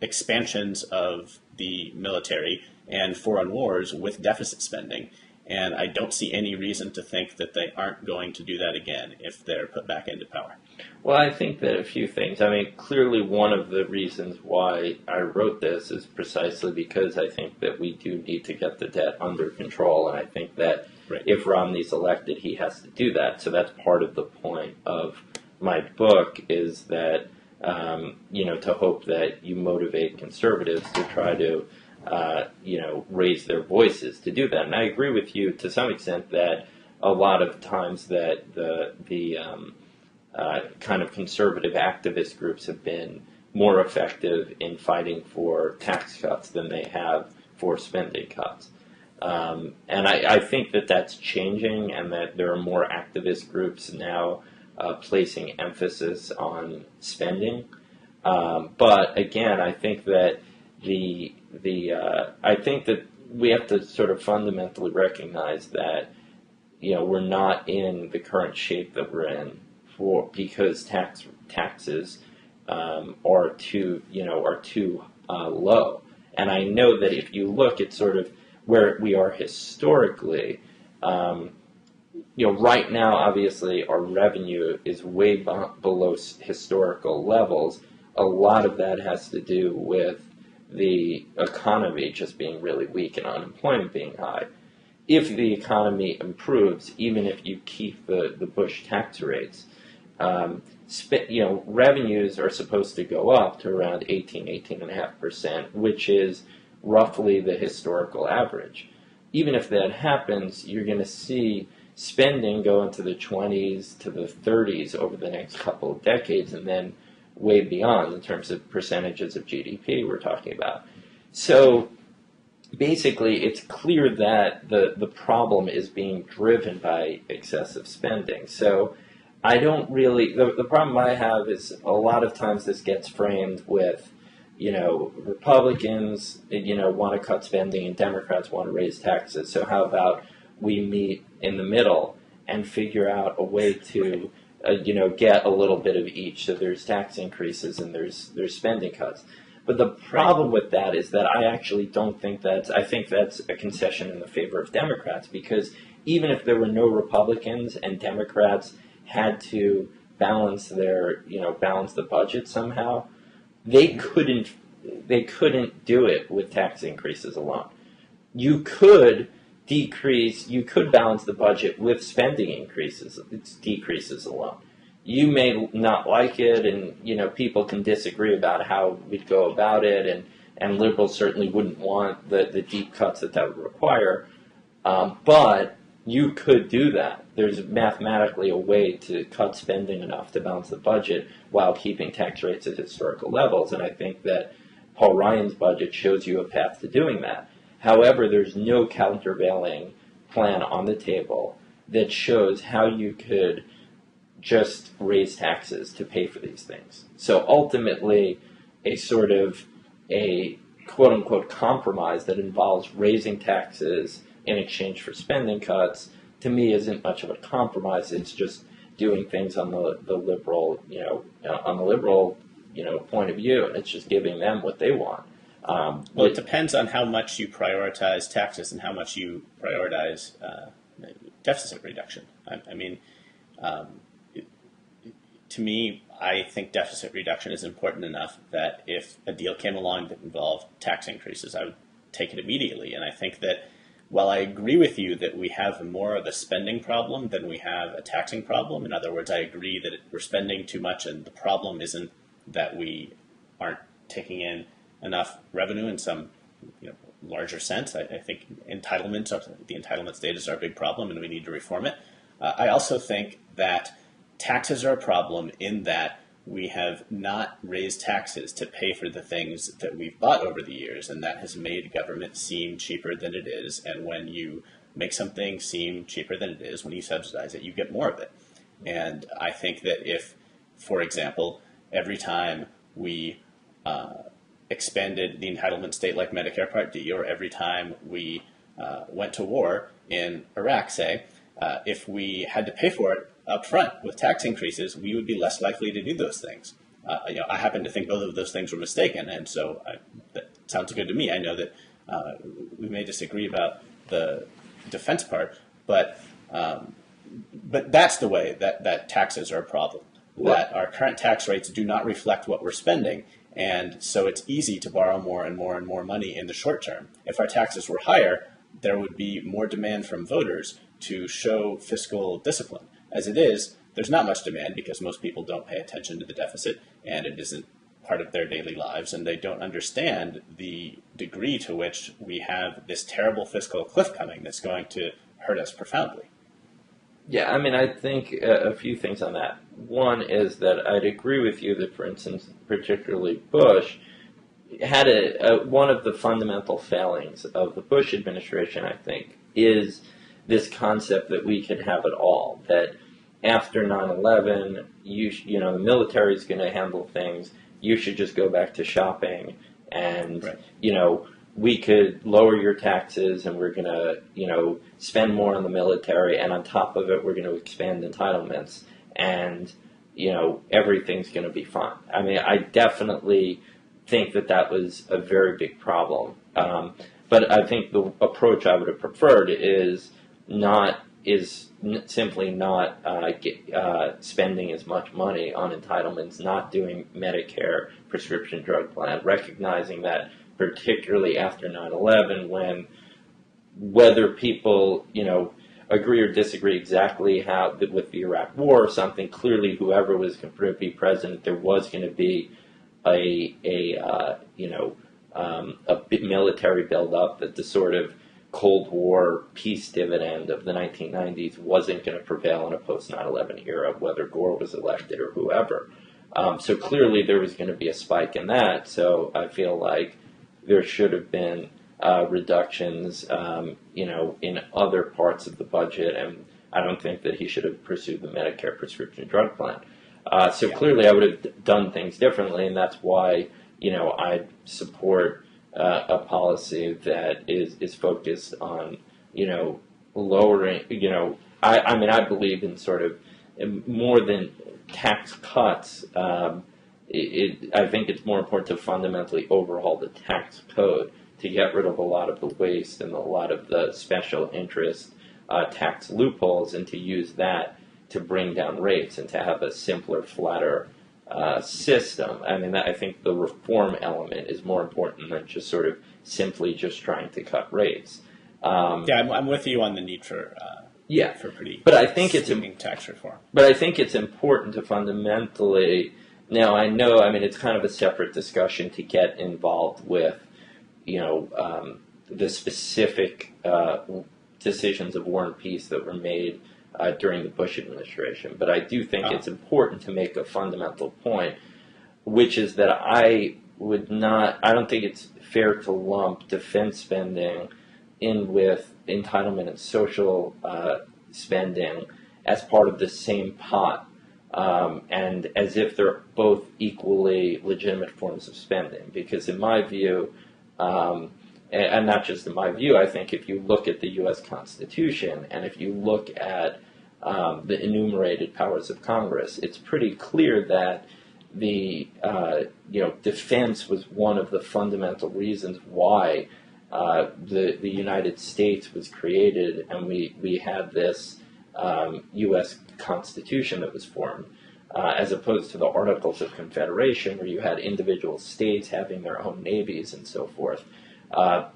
expansions of the military and foreign wars with deficit spending. And I don't see any reason to think that they aren't going to do that again if they're put back into power. Well, I think that a few things. I mean, clearly one of the reasons why I wrote this is precisely because I think that we do need to get the debt under control. And I think that if Romney's elected, he has to do that. So that's part of the point of my book is that, to hope that you motivate conservatives to try to raise their voices to do that. And I agree with you to some extent that a lot of times that the kind of conservative activist groups have been more effective in fighting for tax cuts than they have for spending cuts. And I think that that's changing and that there are more activist groups now placing emphasis on spending. But again, I think that I think that we have to sort of fundamentally recognize that we're not in the current shape that we're in because taxes are too low. And I know that if you look at sort of where we are historically, right now obviously our revenue is way below historical levels. A lot of that has to do with the economy just being really weak and unemployment being high. If the economy improves, even if you keep the Bush tax rates, revenues are supposed to go up to around 18.5%, which is roughly the historical average. Even if that happens, you're going to see spending go into the 20s to the 30s over the next couple of decades, and then way beyond in terms of percentages of GDP we're talking about. So basically, it's clear that the problem is being driven by excessive spending. So I don't really, the problem I have is a lot of times this gets framed with, Republicans, want to cut spending and Democrats want to raise taxes. So how about we meet in the middle and figure out a way to get a little bit of each. So there's tax increases and there's spending cuts. But the problem with that is that I actually don't think I think that's a concession in the favor of Democrats, because even if there were no Republicans and Democrats had to balance the budget somehow, they couldn't do it with tax increases alone. You could balance the budget with spending decreases alone. You may not like it, and people can disagree about how we'd go about it, and liberals certainly wouldn't want the deep cuts that would require. But you could do that. There's mathematically a way to cut spending enough to balance the budget while keeping tax rates at historical levels, and I think that Paul Ryan's budget shows you a path to doing that. However, there's no countervailing plan on the table that shows how you could just raise taxes to pay for these things. So ultimately, a sort of a quote-unquote compromise that involves raising taxes in exchange for spending cuts, to me, isn't much of a compromise. It's just doing things on the liberal, point of view, and it's just giving them what they want. Well, it depends on how much you prioritize taxes and how much you prioritize deficit reduction. To me, I think deficit reduction is important enough that if a deal came along that involved tax increases, I would take it immediately. And I think that while I agree with you that we have more of a spending problem than we have a taxing problem, in other words, I agree that we're spending too much and the problem isn't that we aren't taking in enough revenue in some larger sense. I think the entitlement state is our big problem and we need to reform it. I also think that taxes are a problem in that we have not raised taxes to pay for the things that we've bought over the years, and that has made government seem cheaper than it is. And when you make something seem cheaper than it is, when you subsidize it, you get more of it. And I think that if for example, every time we expanded the entitlement state like Medicare Part D, or every time we went to war in Iraq, say, if we had to pay for it up front with tax increases, we would be less likely to do those things. I happen to think both of those things were mistaken, and so that sounds good to me. I know that we may disagree about the defense part, but that's the way that taxes are a problem. That our current tax rates do not reflect what we're spending, and so it's easy to borrow more and more and more money in the short term. If our taxes were higher, there would be more demand from voters to show fiscal discipline. As it is, there's not much demand because most people don't pay attention to the deficit, and it isn't part of their daily lives, and they don't understand the degree to which we have this terrible fiscal cliff coming that's going to hurt us profoundly. Yeah, I mean, I think a few things on that. One is that I'd agree with you that, for instance, particularly Bush had one of the fundamental failings of the Bush administration, I think, is this concept that we can have it all, that after 9/11, the military is going to handle things. You should just go back to shopping, and right. We could lower your taxes, and we're going to spend more on the military, and on top of it, we're going to expand entitlements, and everything's going to be fine. I mean, I definitely think that was a very big problem, but I think the approach I would have preferred is simply not spending as much money on entitlements, not doing Medicare prescription drug plan, recognizing that particularly after 9/11, whether people, agree or disagree exactly with the Iraq War or something, clearly whoever was going to be president, there was going to be a big military buildup, that the sort of Cold War peace dividend of the 1990s wasn't going to prevail in a post 9/11 era, whether Gore was elected or whoever. So clearly there was going to be a spike in that. So I feel like there should have been reductions, in other parts of the budget, and I don't think that he should have pursued the Medicare prescription drug plan. So clearly I would have done things differently, and that's why, I support a policy that is focused on, lowering, I believe in sort of more than tax cuts. I think it's more important to fundamentally overhaul the tax code to get rid of a lot of the waste and a lot of the special interest tax loopholes, and to use that to bring down rates and to have a simpler, flatter system. I mean, I think the reform element is more important than just sort of simply just trying to cut rates. I'm with you on the need for pretty but I think sweeping tax reform. But I think it's important to fundamentally. Now, I know, it's kind of a separate discussion to get involved with, the specific decisions of war and peace that were made during the Bush administration. But I do think it's important to make a fundamental point, which is that I don't think it's fair to lump defense spending in with entitlement and social spending as part of the same pot. And as if they're both equally legitimate forms of spending. Because in my view, and not just in my view, I think if you look at the U.S. Constitution and if you look at the enumerated powers of Congress, it's pretty clear that the defense was one of the fundamental reasons why the United States was created, and we had this U.S. Constitution that was formed, as opposed to the Articles of Confederation, where you had individual states having their own navies and so forth.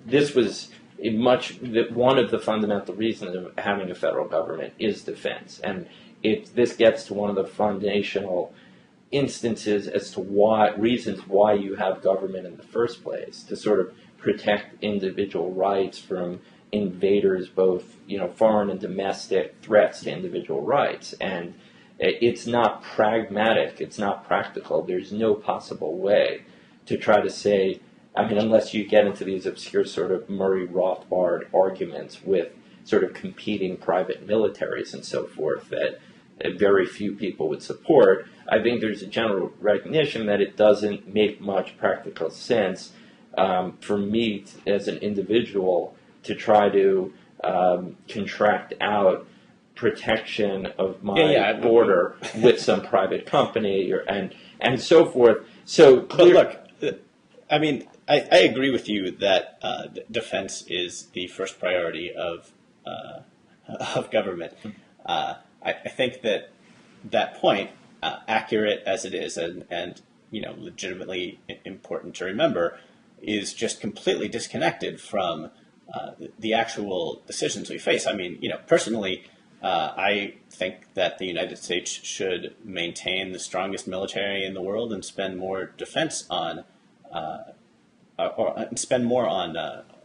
This was one of the fundamental reasons of having a federal government is defense, and this gets to one of the foundational instances as to reasons why you have government in the first place, to sort of protect individual rights from invaders, both foreign and domestic threats to individual rights. And it's not pragmatic, it's not practical. There's no possible way to try to say, unless you get into these obscure sort of Murray-Rothbard arguments with sort of competing private militaries and so forth, that very few people would support. I think there's a general recognition that it doesn't make much practical sense for me as an individual to try to contract out protection of my border with some private company and so forth. So but look, I mean, I agree with you that defense is the first priority of government. I think that point, accurate as it is, and legitimately important to remember, is just completely disconnected from the actual decisions we face. I mean, personally, I think that the United States should maintain the strongest military in the world and spend more defense on, or spend more on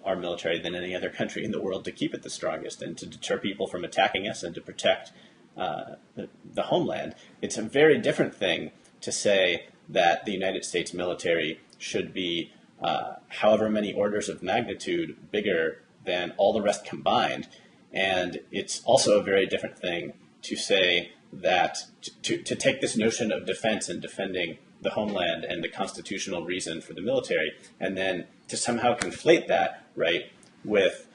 our military than any other country in the world to keep it the strongest and to deter people from attacking us and to protect the homeland. It's a very different thing to say that the United States military should be however many orders of magnitude bigger than all the rest combined. And it's also a very different thing to say that to take this notion of defense and defending the homeland and the constitutional reason for the military, and then to somehow conflate that, right, with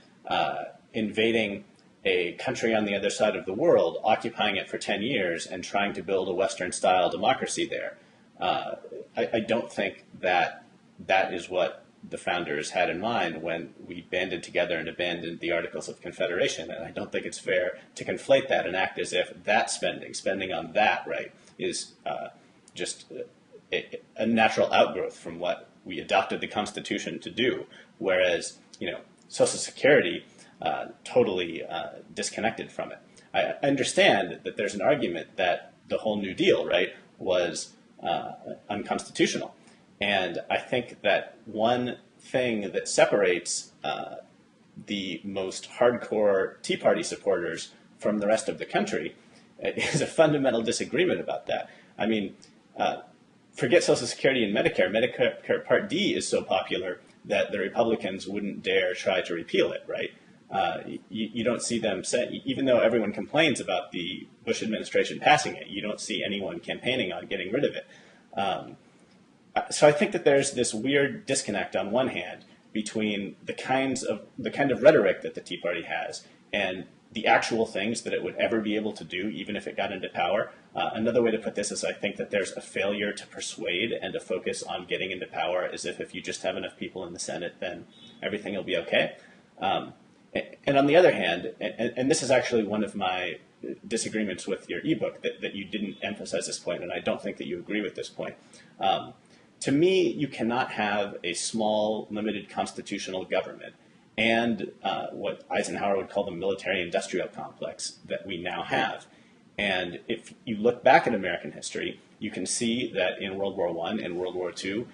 invading a country on the other side of the world, occupying it for 10 years, and trying to build a Western-style democracy there. I don't think that is what the founders had in mind when we banded together and abandoned the Articles of Confederation. And I don't think it's fair to conflate that and act as if that spending on that, right, is just a natural outgrowth from what we adopted the Constitution to do. Whereas, Social Security, totally disconnected from it. I understand that there's an argument that the whole New Deal, right, was unconstitutional. And I think that one thing that separates the most hardcore Tea Party supporters from the rest of the country is a fundamental disagreement about that. I mean, forget Social Security and Medicare. Medicare Part D is so popular that the Republicans wouldn't dare try to repeal it, right? You don't see them say, even though everyone complains about the Bush administration passing it, you don't see anyone campaigning on getting rid of it. So I think that there's this weird disconnect on one hand between the kind of rhetoric that the Tea Party has and the actual things that it would ever be able to do, even if it got into power. Another way to put this is I think that there's a failure to persuade and to focus on getting into power as if you just have enough people in the Senate, then everything will be okay. And on the other hand, and this is actually one of my disagreements with your ebook, that you didn't emphasize this point, and I don't think that you agree with this point. To me, you cannot have a small, limited constitutional government and what Eisenhower would call the military-industrial complex that we now have. And if you look back at American history, you can see that in World War I and World War II,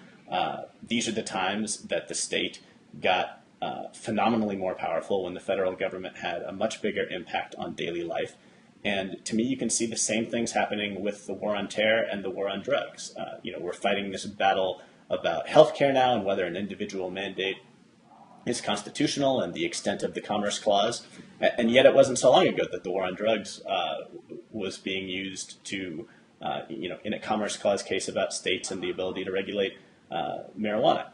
these are the times that the state got phenomenally more powerful when the federal government had a much bigger impact on daily life. And to me, you can see the same things happening with the war on terror and the war on drugs. We're fighting this battle about healthcare now and whether an individual mandate is constitutional and the extent of the Commerce Clause. And yet it wasn't so long ago that the war on drugs was being used to, in a Commerce Clause case about states and the ability to regulate marijuana.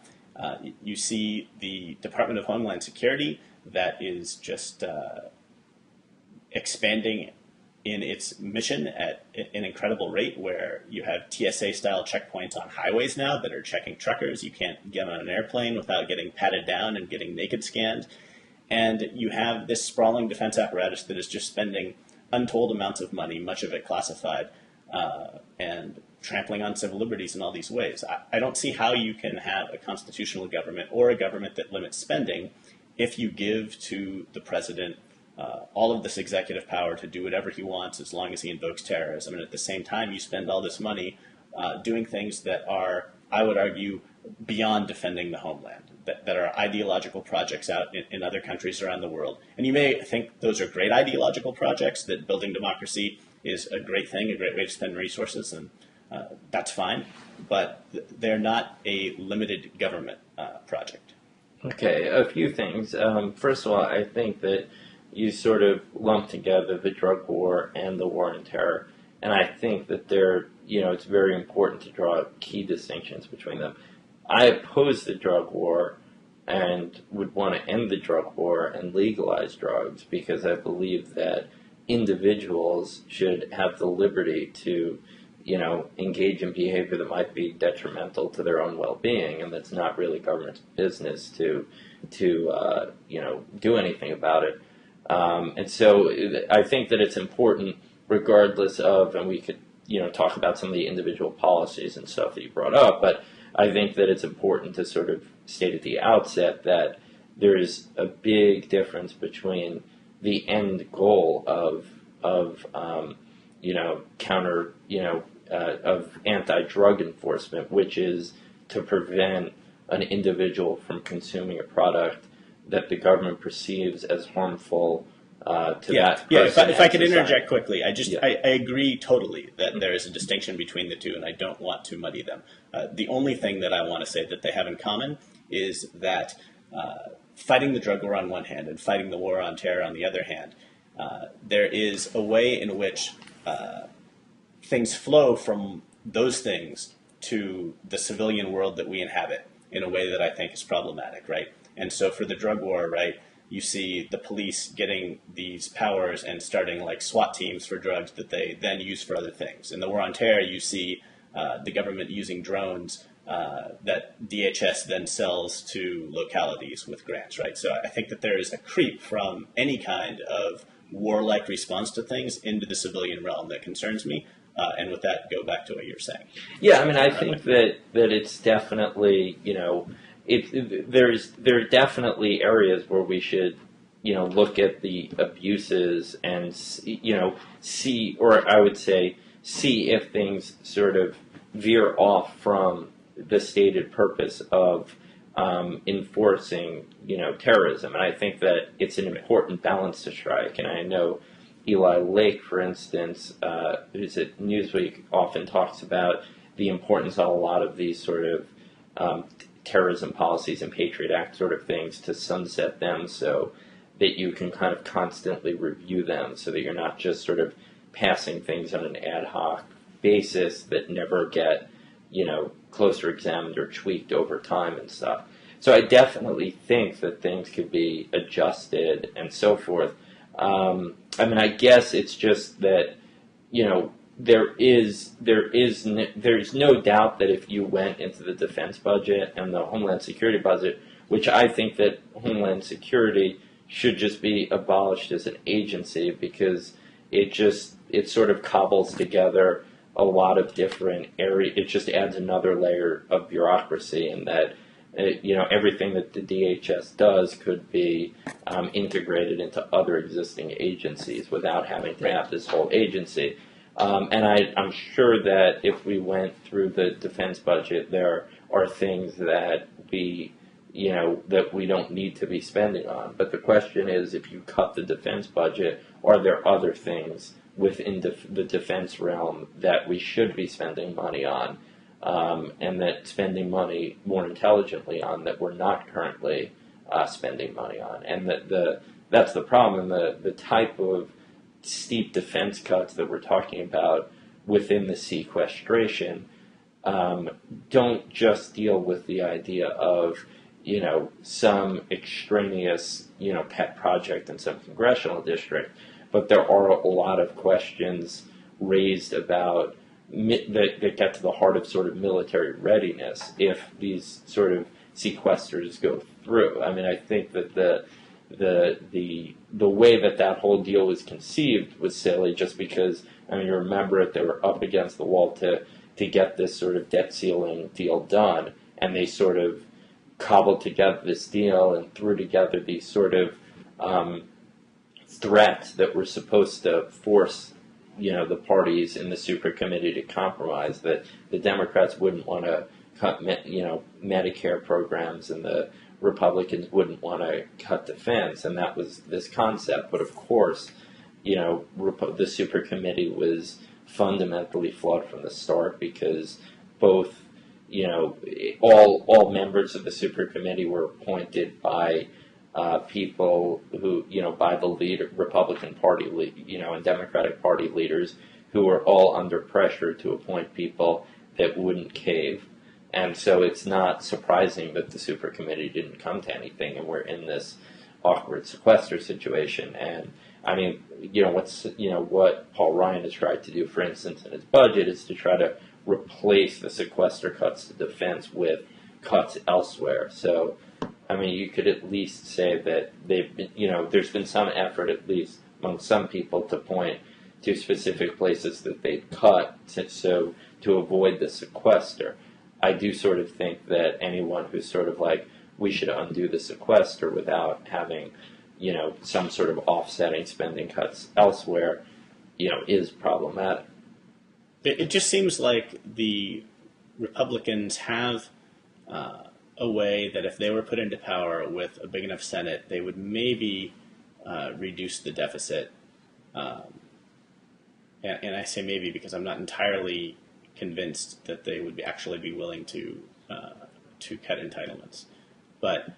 You see the Department of Homeland Security that is just expanding in its mission at an incredible rate, where you have TSA-style checkpoints on highways now that are checking truckers. You can't get on an airplane without getting patted down and getting naked scanned. And you have this sprawling defense apparatus that is just spending untold amounts of money, much of it classified, and trampling on civil liberties in all these ways. I don't see how you can have a constitutional government or a government that limits spending if you give to the president all of this executive power to do whatever he wants as long as he invokes terrorism. And at the same time, you spend all this money doing things that are, I would argue, beyond defending the homeland, that are ideological projects out in other countries around the world. And you may think those are great ideological projects, that building democracy is a great thing, a great way to spend resources, and that's fine. But they're not a limited government project. Okay, a few things. First of all, I think that you sort of lump together the drug war and the war on terror. And I think that it's very important to draw key distinctions between them. I oppose the drug war and would want to end the drug war and legalize drugs because I believe that individuals should have the liberty to, engage in behavior that might be detrimental to their own well-being, and that's not really government's business to do anything about it. And so I think that it's important, regardless of, and we could, talk about some of the individual policies and stuff that you brought up, but I think that it's important to sort of state at the outset that there is a big difference between the end goal of anti-drug enforcement, which is to prevent an individual from consuming a product that the government perceives as harmful to that person. If I could interject quickly, I agree totally that there is a distinction between the two, and I don't want to muddy them. The only thing that I want to say that they have in common is that fighting the drug war on one hand and fighting the war on terror on the other hand, there is a way in which things flow from those things to the civilian world that we inhabit in a way that I think is problematic, right? And so for the drug war, right, you see the police getting these powers and starting like SWAT teams for drugs that they then use for other things. In the war on terror, you see the government using drones that DHS then sells to localities with grants, right? So I think that there is a creep from any kind of warlike response to things into the civilian realm that concerns me. And with that, go back to what you're saying. Yeah, I mean, I think that it's definitely, there are definitely areas where we should, look at the abuses and, see, or I would say, see if things sort of veer off from the stated purpose of enforcing, terrorism. And I think that it's an important balance to strike. And I know Eli Lake, for instance, who's at Newsweek, often talks about the importance of a lot of these sort of terrorism policies and Patriot Act sort of things to sunset them so that you can kind of constantly review them so that you're not just sort of passing things on an ad hoc basis that never get, closer examined or tweaked over time and stuff. So I definitely think that things could be adjusted and so forth. I guess it's just that, there's no doubt that if you went into the defense budget and the Homeland Security budget, which I think that Homeland Security should just be abolished as an agency because it sort of cobbles together a lot of different areas. It just adds another layer of bureaucracy, and that everything that the DHS does could be integrated into other existing agencies without having to have this whole agency. And I'm sure that if we went through the defense budget, there are things that we don't need to be spending on. But the question is, if you cut the defense budget, are there other things within the defense realm that we should be spending money on, and that spending money more intelligently on that we're not currently spending money on? And that's the problem. The type of steep defense cuts that we're talking about within the sequestration don't just deal with the idea of some extraneous pet project in some congressional district, but there are a lot of questions raised about that get to the heart of sort of military readiness if these sort of sequesters go through. I mean, I think that the way that whole deal was conceived was silly, just because, I mean, you remember it, they were up against the wall to get this sort of debt ceiling deal done, and they sort of cobbled together this deal and threw together these sort of threats that were supposed to force the parties in the super committee to compromise, that the Democrats wouldn't want to cut Medicare programs and the Republicans wouldn't want to cut defense, and that was this concept. But of course, the super committee was fundamentally flawed from the start, because both, all members of the super committee were appointed by people who, by the Republican Party, and Democratic Party leaders who were all under pressure to appoint people that wouldn't cave. And so it's not surprising that the super committee didn't come to anything, and we're in this awkward sequester situation. And I mean, what Paul Ryan has tried to do, for instance, in his budget, is to try to replace the sequester cuts to defense with cuts elsewhere. So, I mean, you could at least say that they've been, there's been some effort, at least among some people, to point to specific places that they've cut to avoid the sequester. I do sort of think that anyone who's sort of like, we should undo the sequester without having, some sort of offsetting spending cuts elsewhere, is problematic. It just seems like the Republicans have a way that if they were put into power with a big enough Senate, they would maybe reduce the deficit. And I say maybe because I'm not entirely convinced that they would actually be willing to cut entitlements. But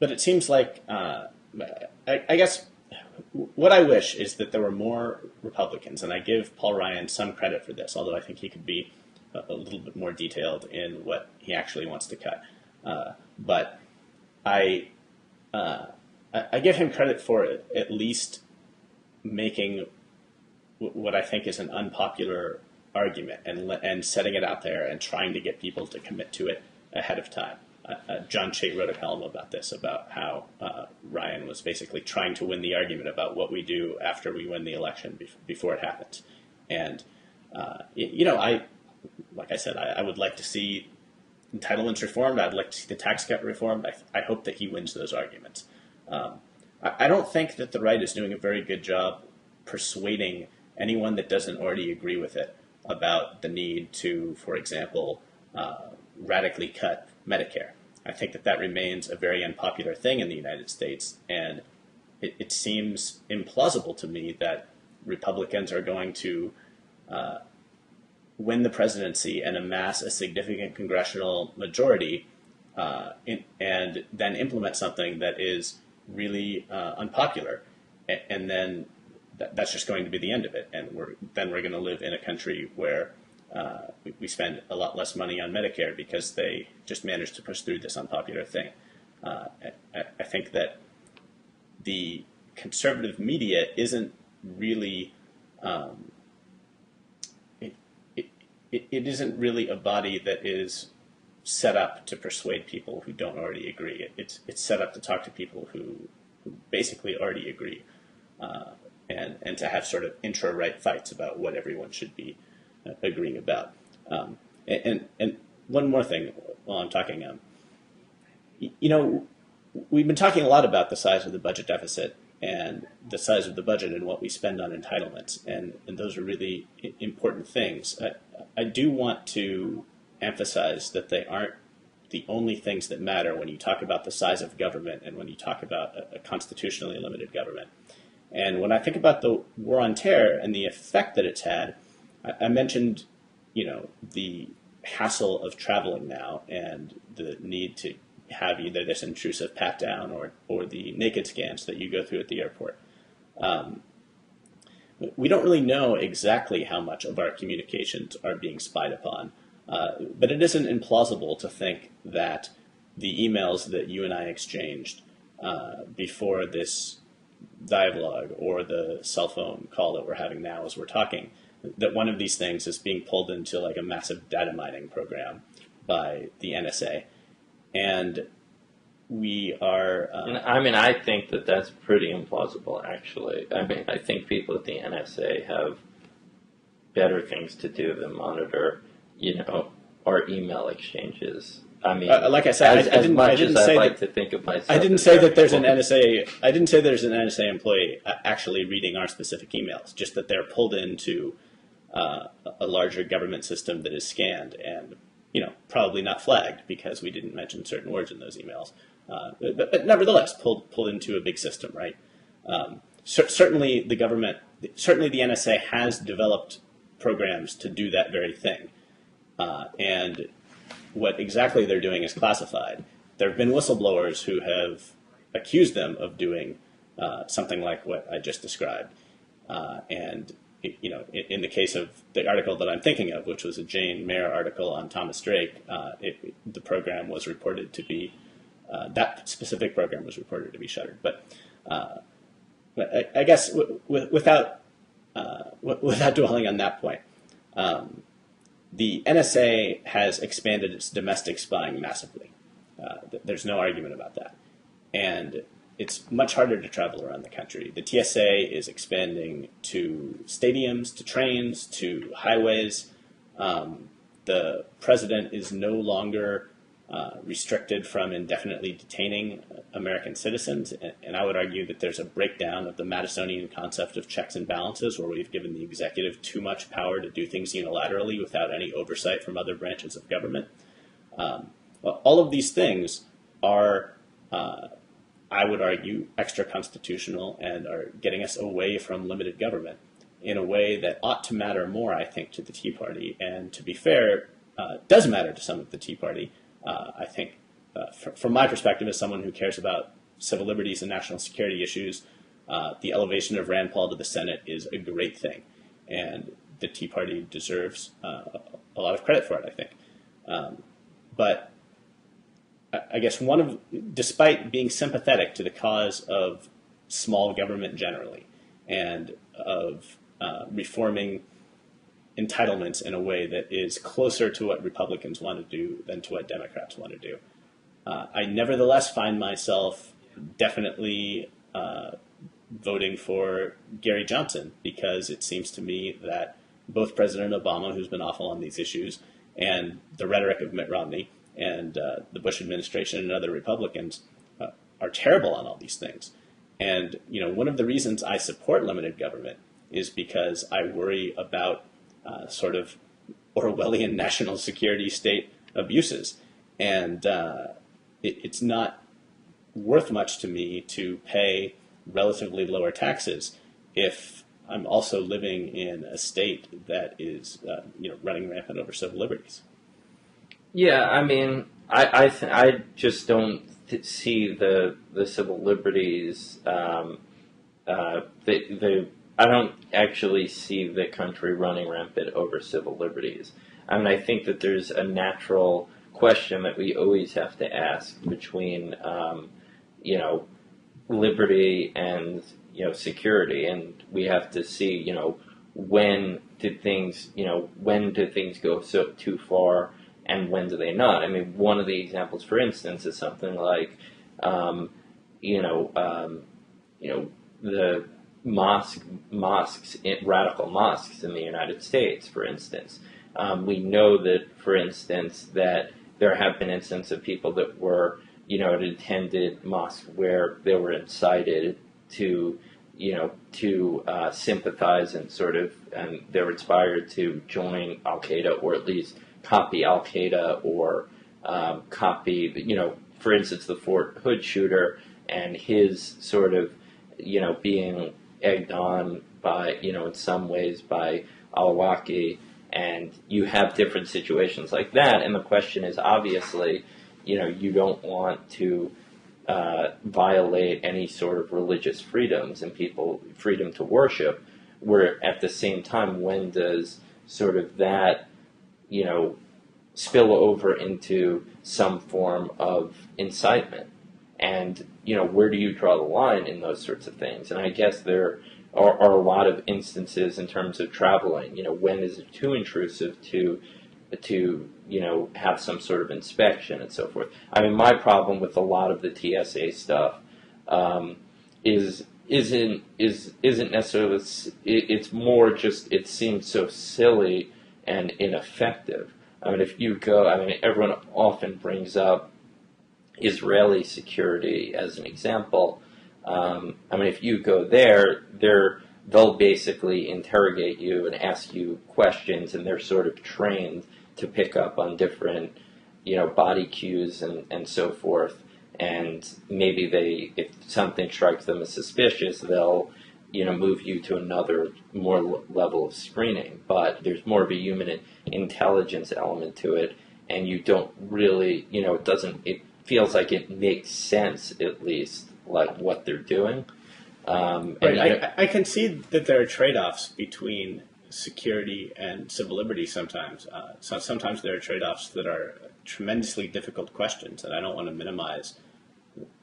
it seems like I guess what I wish is that there were more Republicans, and I give Paul Ryan some credit for this, although I think he could be a little bit more detailed in what he actually wants to cut. But I give him credit for at least making what I think is an unpopular argument and setting it out there and trying to get people to commit to it ahead of time. John Chait wrote a column about this, about how Ryan was basically trying to win the argument about what we do after we win the election before it happens. And, like I said, I would like to see entitlements reformed. I'd like to see the tax cut reformed. I hope that he wins those arguments. I don't think that the right is doing a very good job persuading anyone that doesn't already agree with it about the need to, for example, radically cut Medicare. I think that remains a very unpopular thing in the United States, and it seems implausible to me that Republicans are going to win the presidency and amass a significant congressional majority and then implement something that is really unpopular, and then that's just going to be the end of it. And we're going to live in a country where we spend a lot less money on Medicare because they just managed to push through this unpopular thing. I think that the conservative media isn't really it isn't really a body that is set up to persuade people who don't already agree. It's set up to talk to people who basically already agree, and to have sort of intra-right fights about what everyone should be agreeing about. And one more thing while I'm talking, we've been talking a lot about the size of the budget deficit and the size of the budget and what we spend on entitlements, and those are really important things. I do want to emphasize that they aren't the only things that matter when you talk about the size of government and when you talk about a constitutionally limited government. And when I think about the war on terror and the effect that it's had, I mentioned, the hassle of traveling now and the need to have either this intrusive pat-down or the naked scans that you go through at the airport. We don't really know exactly how much of our communications are being spied upon, but it isn't implausible to think that the emails that you and I exchanged before this dialogue or the cell phone call that we're having now as we're talking, that one of these things is being pulled into like a massive data mining program by the NSA. And we are... I think that that's pretty implausible, actually. I think people at the NSA have better things to do than monitor, our email exchanges. Like I said, as much as I'd like to think of myself. I didn't say that there's an NSA. I didn't say there's an NSA employee actually reading our specific emails. Just that they're pulled into a larger government system that is scanned and probably not flagged because we didn't mention certain words in those emails. But nevertheless, pulled into a big system, right? Certainly the government, certainly the NSA has developed programs to do that very thing, and what exactly they're doing is classified. There have been whistleblowers who have accused them of doing something like what I just described. And in the case of the article that I'm thinking of, which was a Jane Mayer article on Thomas Drake, the program was reported to be that specific program was reported to be shuttered. But I guess without dwelling on that point, the NSA has expanded its domestic spying massively. There's no argument about that. And it's much harder to travel around the country. The TSA is expanding to stadiums, to trains, to highways. The president is no longer restricted from indefinitely detaining American citizens. And I would argue that there's a breakdown of the Madisonian concept of checks and balances, where we've given the executive too much power to do things unilaterally without any oversight from other branches of government. All of these things are, I would argue, extra constitutional and are getting us away from limited government in a way that ought to matter more, I think, to the Tea Party. And to be fair, does matter to some of the Tea Party. I think, from my perspective, as someone who cares about civil liberties and national security issues, the elevation of Rand Paul to the Senate is a great thing. And the Tea Party deserves a lot of credit for it, I think. But I guess despite being sympathetic to the cause of small government generally and of reforming entitlements in a way that is closer to what Republicans want to do than to what Democrats want to do, I nevertheless find myself definitely voting for Gary Johnson, because it seems to me that both President Obama, who's been awful on these issues, and the rhetoric of Mitt Romney and the Bush administration and other Republicans are terrible on all these things. And one of the reasons I support limited government is because I worry about sort of Orwellian national security state abuses. And it's not worth much to me to pay relatively lower taxes if I'm also living in a state that is running rampant over civil liberties. Yeah, I mean, I just don't see the civil liberties. I don't actually see the country running rampant over civil liberties. I mean, I think that there's a natural question that we always have to ask between, liberty and security, and we have to see, when did things go too far, and when do they not? I mean, one of the examples, for instance, is something like, the mosques, radical mosques in the United States, for instance. We know that, for instance, that there have been instances of people that were, attended mosques where they were incited to, sympathize and and they were inspired to join Al-Qaeda, or at least copy Al-Qaeda, or copy, for instance, the Fort Hood shooter and his being egged on by, in some ways by al-Awlaki, and you have different situations like that, and the question is, obviously, you don't want to violate any sort of religious freedoms and freedom to worship, where at the same time, when does that, spill over into some form of incitement? And, where do you draw the line in those sorts of things? And I guess there are a lot of instances in terms of traveling. When is it too intrusive to have some sort of inspection and so forth? I mean, my problem with a lot of the TSA stuff isn't necessarily. It's more just it seems so silly and ineffective. I mean, if you go, everyone often brings up Israeli security as an example. If you go there, they'll basically interrogate you and ask you questions, and they're sort of trained to pick up on different, body cues and so forth. And maybe if something strikes them as suspicious, they'll, move you to another more level of screening. But there's more of a human intelligence element to it, and you don't really, it feels like it makes sense, at least, like what they're doing. Right. I can see that there are trade-offs between security and civil liberties sometimes. So sometimes there are trade-offs that are tremendously difficult questions, and I don't want to minimize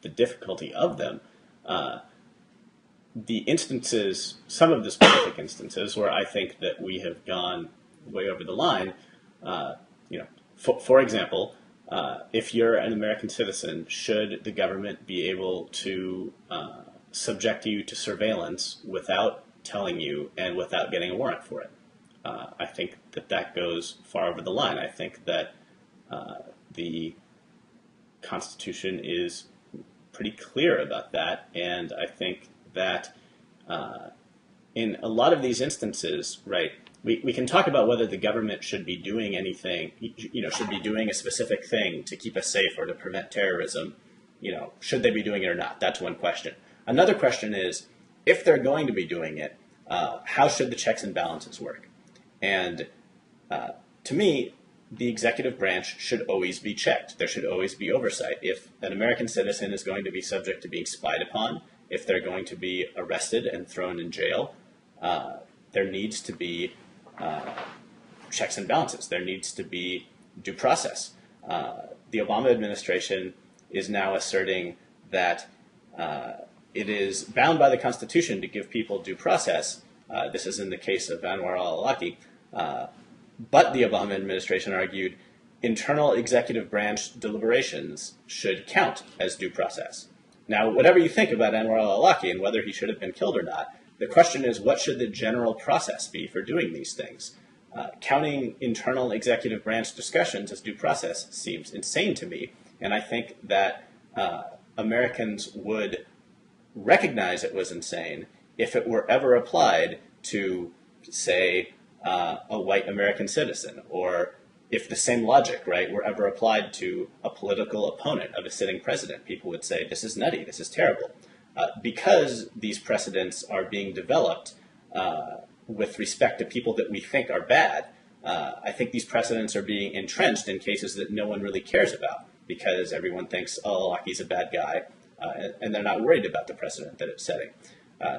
the difficulty of them. The instances, some of the specific instances where I think that we have gone way over the line, for example, if you're an American citizen, should the government be able to subject you to surveillance without telling you and without getting a warrant for it? I think that goes far over the line. I think that the Constitution is pretty clear about that, and I think that in a lot of these instances, right, we can talk about whether the government should be doing anything, should be doing a specific thing to keep us safe or to prevent terrorism. Should they be doing it or not? That's one question. Another question is, if they're going to be doing it, how should the checks and balances work? And to me, the executive branch should always be checked. There should always be oversight. If an American citizen is going to be subject to being spied upon, if they're going to be arrested and thrown in jail, there needs to be checks and balances. There needs to be due process. The Obama administration is now asserting that it is bound by the Constitution to give people due process. This is in the case of Anwar al-Awlaki. But the Obama administration argued internal executive branch deliberations should count as due process. Now, whatever you think about Anwar al-Awlaki and whether he should have been killed or not, the question is, what should the general process be for doing these things? Counting internal executive branch discussions as due process seems insane to me, and I think that Americans would recognize it was insane if it were ever applied to, say, a white American citizen, or if the same logic, right, were ever applied to a political opponent of a sitting president. People would say, this is nutty, this is terrible. Because these precedents are being developed with respect to people that we think are bad, I think these precedents are being entrenched in cases that no one really cares about, because everyone thinks, oh, Laki's a bad guy, and they're not worried about the precedent that it's setting.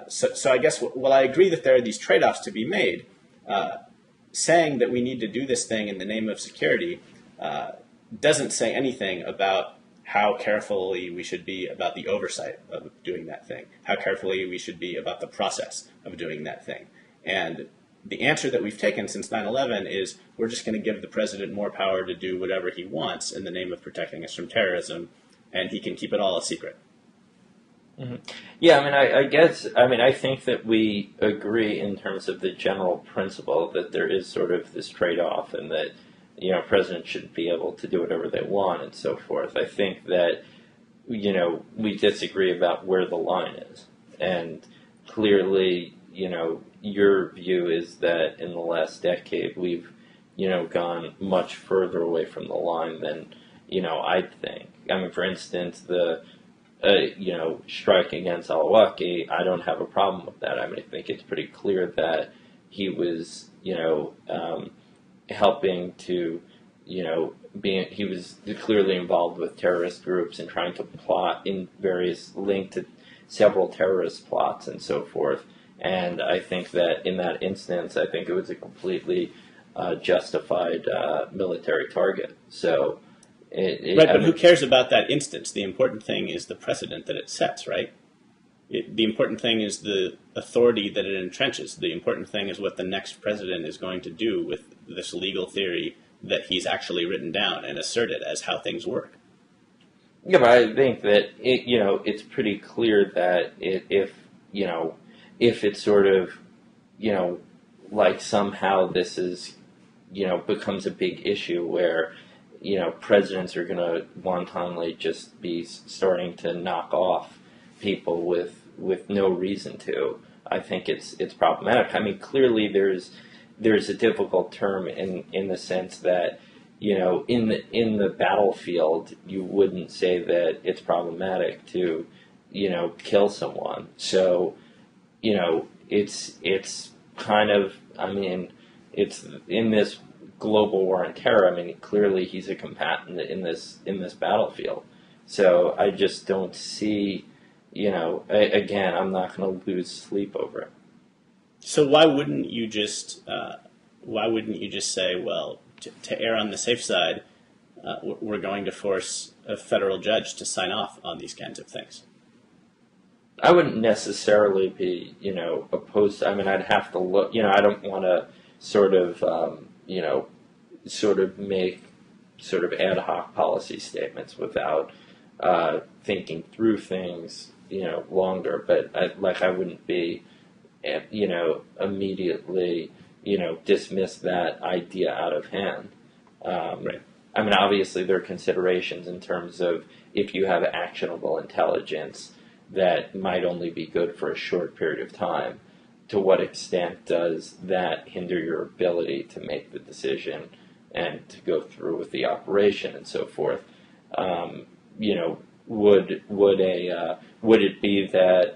So I guess, while I agree that there are these trade-offs to be made, saying that we need to do this thing in the name of security doesn't say anything about how carefully we should be about the oversight of doing that thing, how carefully we should be about the process of doing that thing. And the answer that we've taken since 9/11 is we're just going to give the president more power to do whatever he wants in the name of protecting us from terrorism, and he can keep it all a secret. Mm-hmm. Yeah, I think that we agree in terms of the general principle that there is sort of this trade-off, and that, presidents should be able to do whatever they want and so forth. I think that, we disagree about where the line is. And clearly, your view is that in the last decade we've, gone much further away from the line than, I'd think. I mean, for instance, the strike against al-Awlaki, I don't have a problem with that. I mean, I think it's pretty clear that he was, helping to, he was clearly involved with terrorist groups and trying to plot linked to several terrorist plots and so forth. And I think that in that instance, I think it was a completely justified military target. So, but who cares about that instance? The important thing is the precedent that it sets, right? The important thing is the authority that it entrenches. The important thing is what the next president is going to do with this legal theory that he's actually written down and asserted as how things work. Yeah, but I think that it's pretty clear that if it's sort of, like somehow this is, becomes a big issue where, presidents are going to wantonly just be starting to knock off people with no reason to. I think it's problematic. I mean, clearly there's a difficult term in the sense that, in the battlefield, you wouldn't say that it's problematic to, kill someone. So, it's kind of, I mean, it's in this global war on terror. I mean, clearly he's a combatant in this battlefield. So I just don't see, again, I'm not going to lose sleep over it. So why wouldn't you just say, well, to err on the safe side, we're going to force a federal judge to sign off on these kinds of things? I wouldn't necessarily be, opposed. I mean, I'd have to look. I don't want to sort of, make sort of ad hoc policy statements without thinking through things, longer. But I wouldn't be, immediately, dismiss that idea out of hand. Right. I mean, obviously, there are considerations in terms of if you have actionable intelligence that might only be good for a short period of time. To what extent does that hinder your ability to make the decision and to go through with the operation and so forth? Would it be that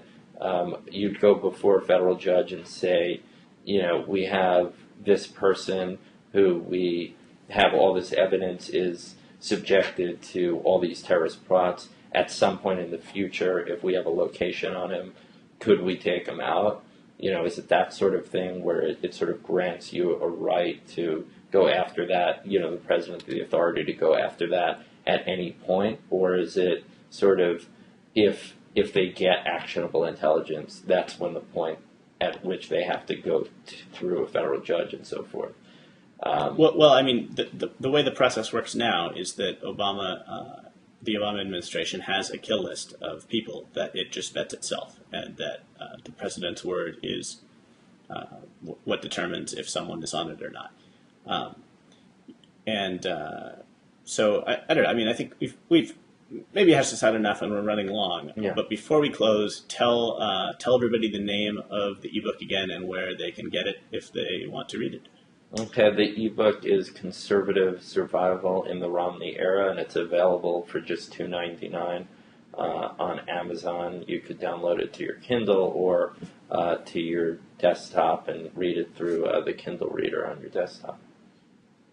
you'd go before a federal judge and say, we have this person who we have all this evidence is subjected to all these terrorist plots. At some point in the future, if we have a location on him, could we take him out? Is it that sort of thing where it sort of grants you a right to go after that, the president, the authority to go after that at any point? Or is it sort of if they get actionable intelligence, that's when the point at which they have to go through a federal judge and so forth? Well, I mean, the way the process works now is that the Obama administration has a kill list of people that it just vets itself, and that the president's word is what determines if someone is on it or not. So I don't know. I mean, I think we've maybe hashed had enough, and we're running long. Yeah. But before we close, tell everybody the name of the ebook again and where they can get it if they want to read it. Okay, the ebook is Conservative Survival in the Romney Era, and it's available for just $2.99 on Amazon. You could download it to your Kindle or to your desktop and read it through the Kindle reader on your desktop.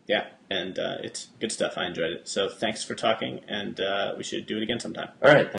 Yeah, and it's good stuff. I enjoyed it. So thanks for talking, and we should do it again sometime. All right.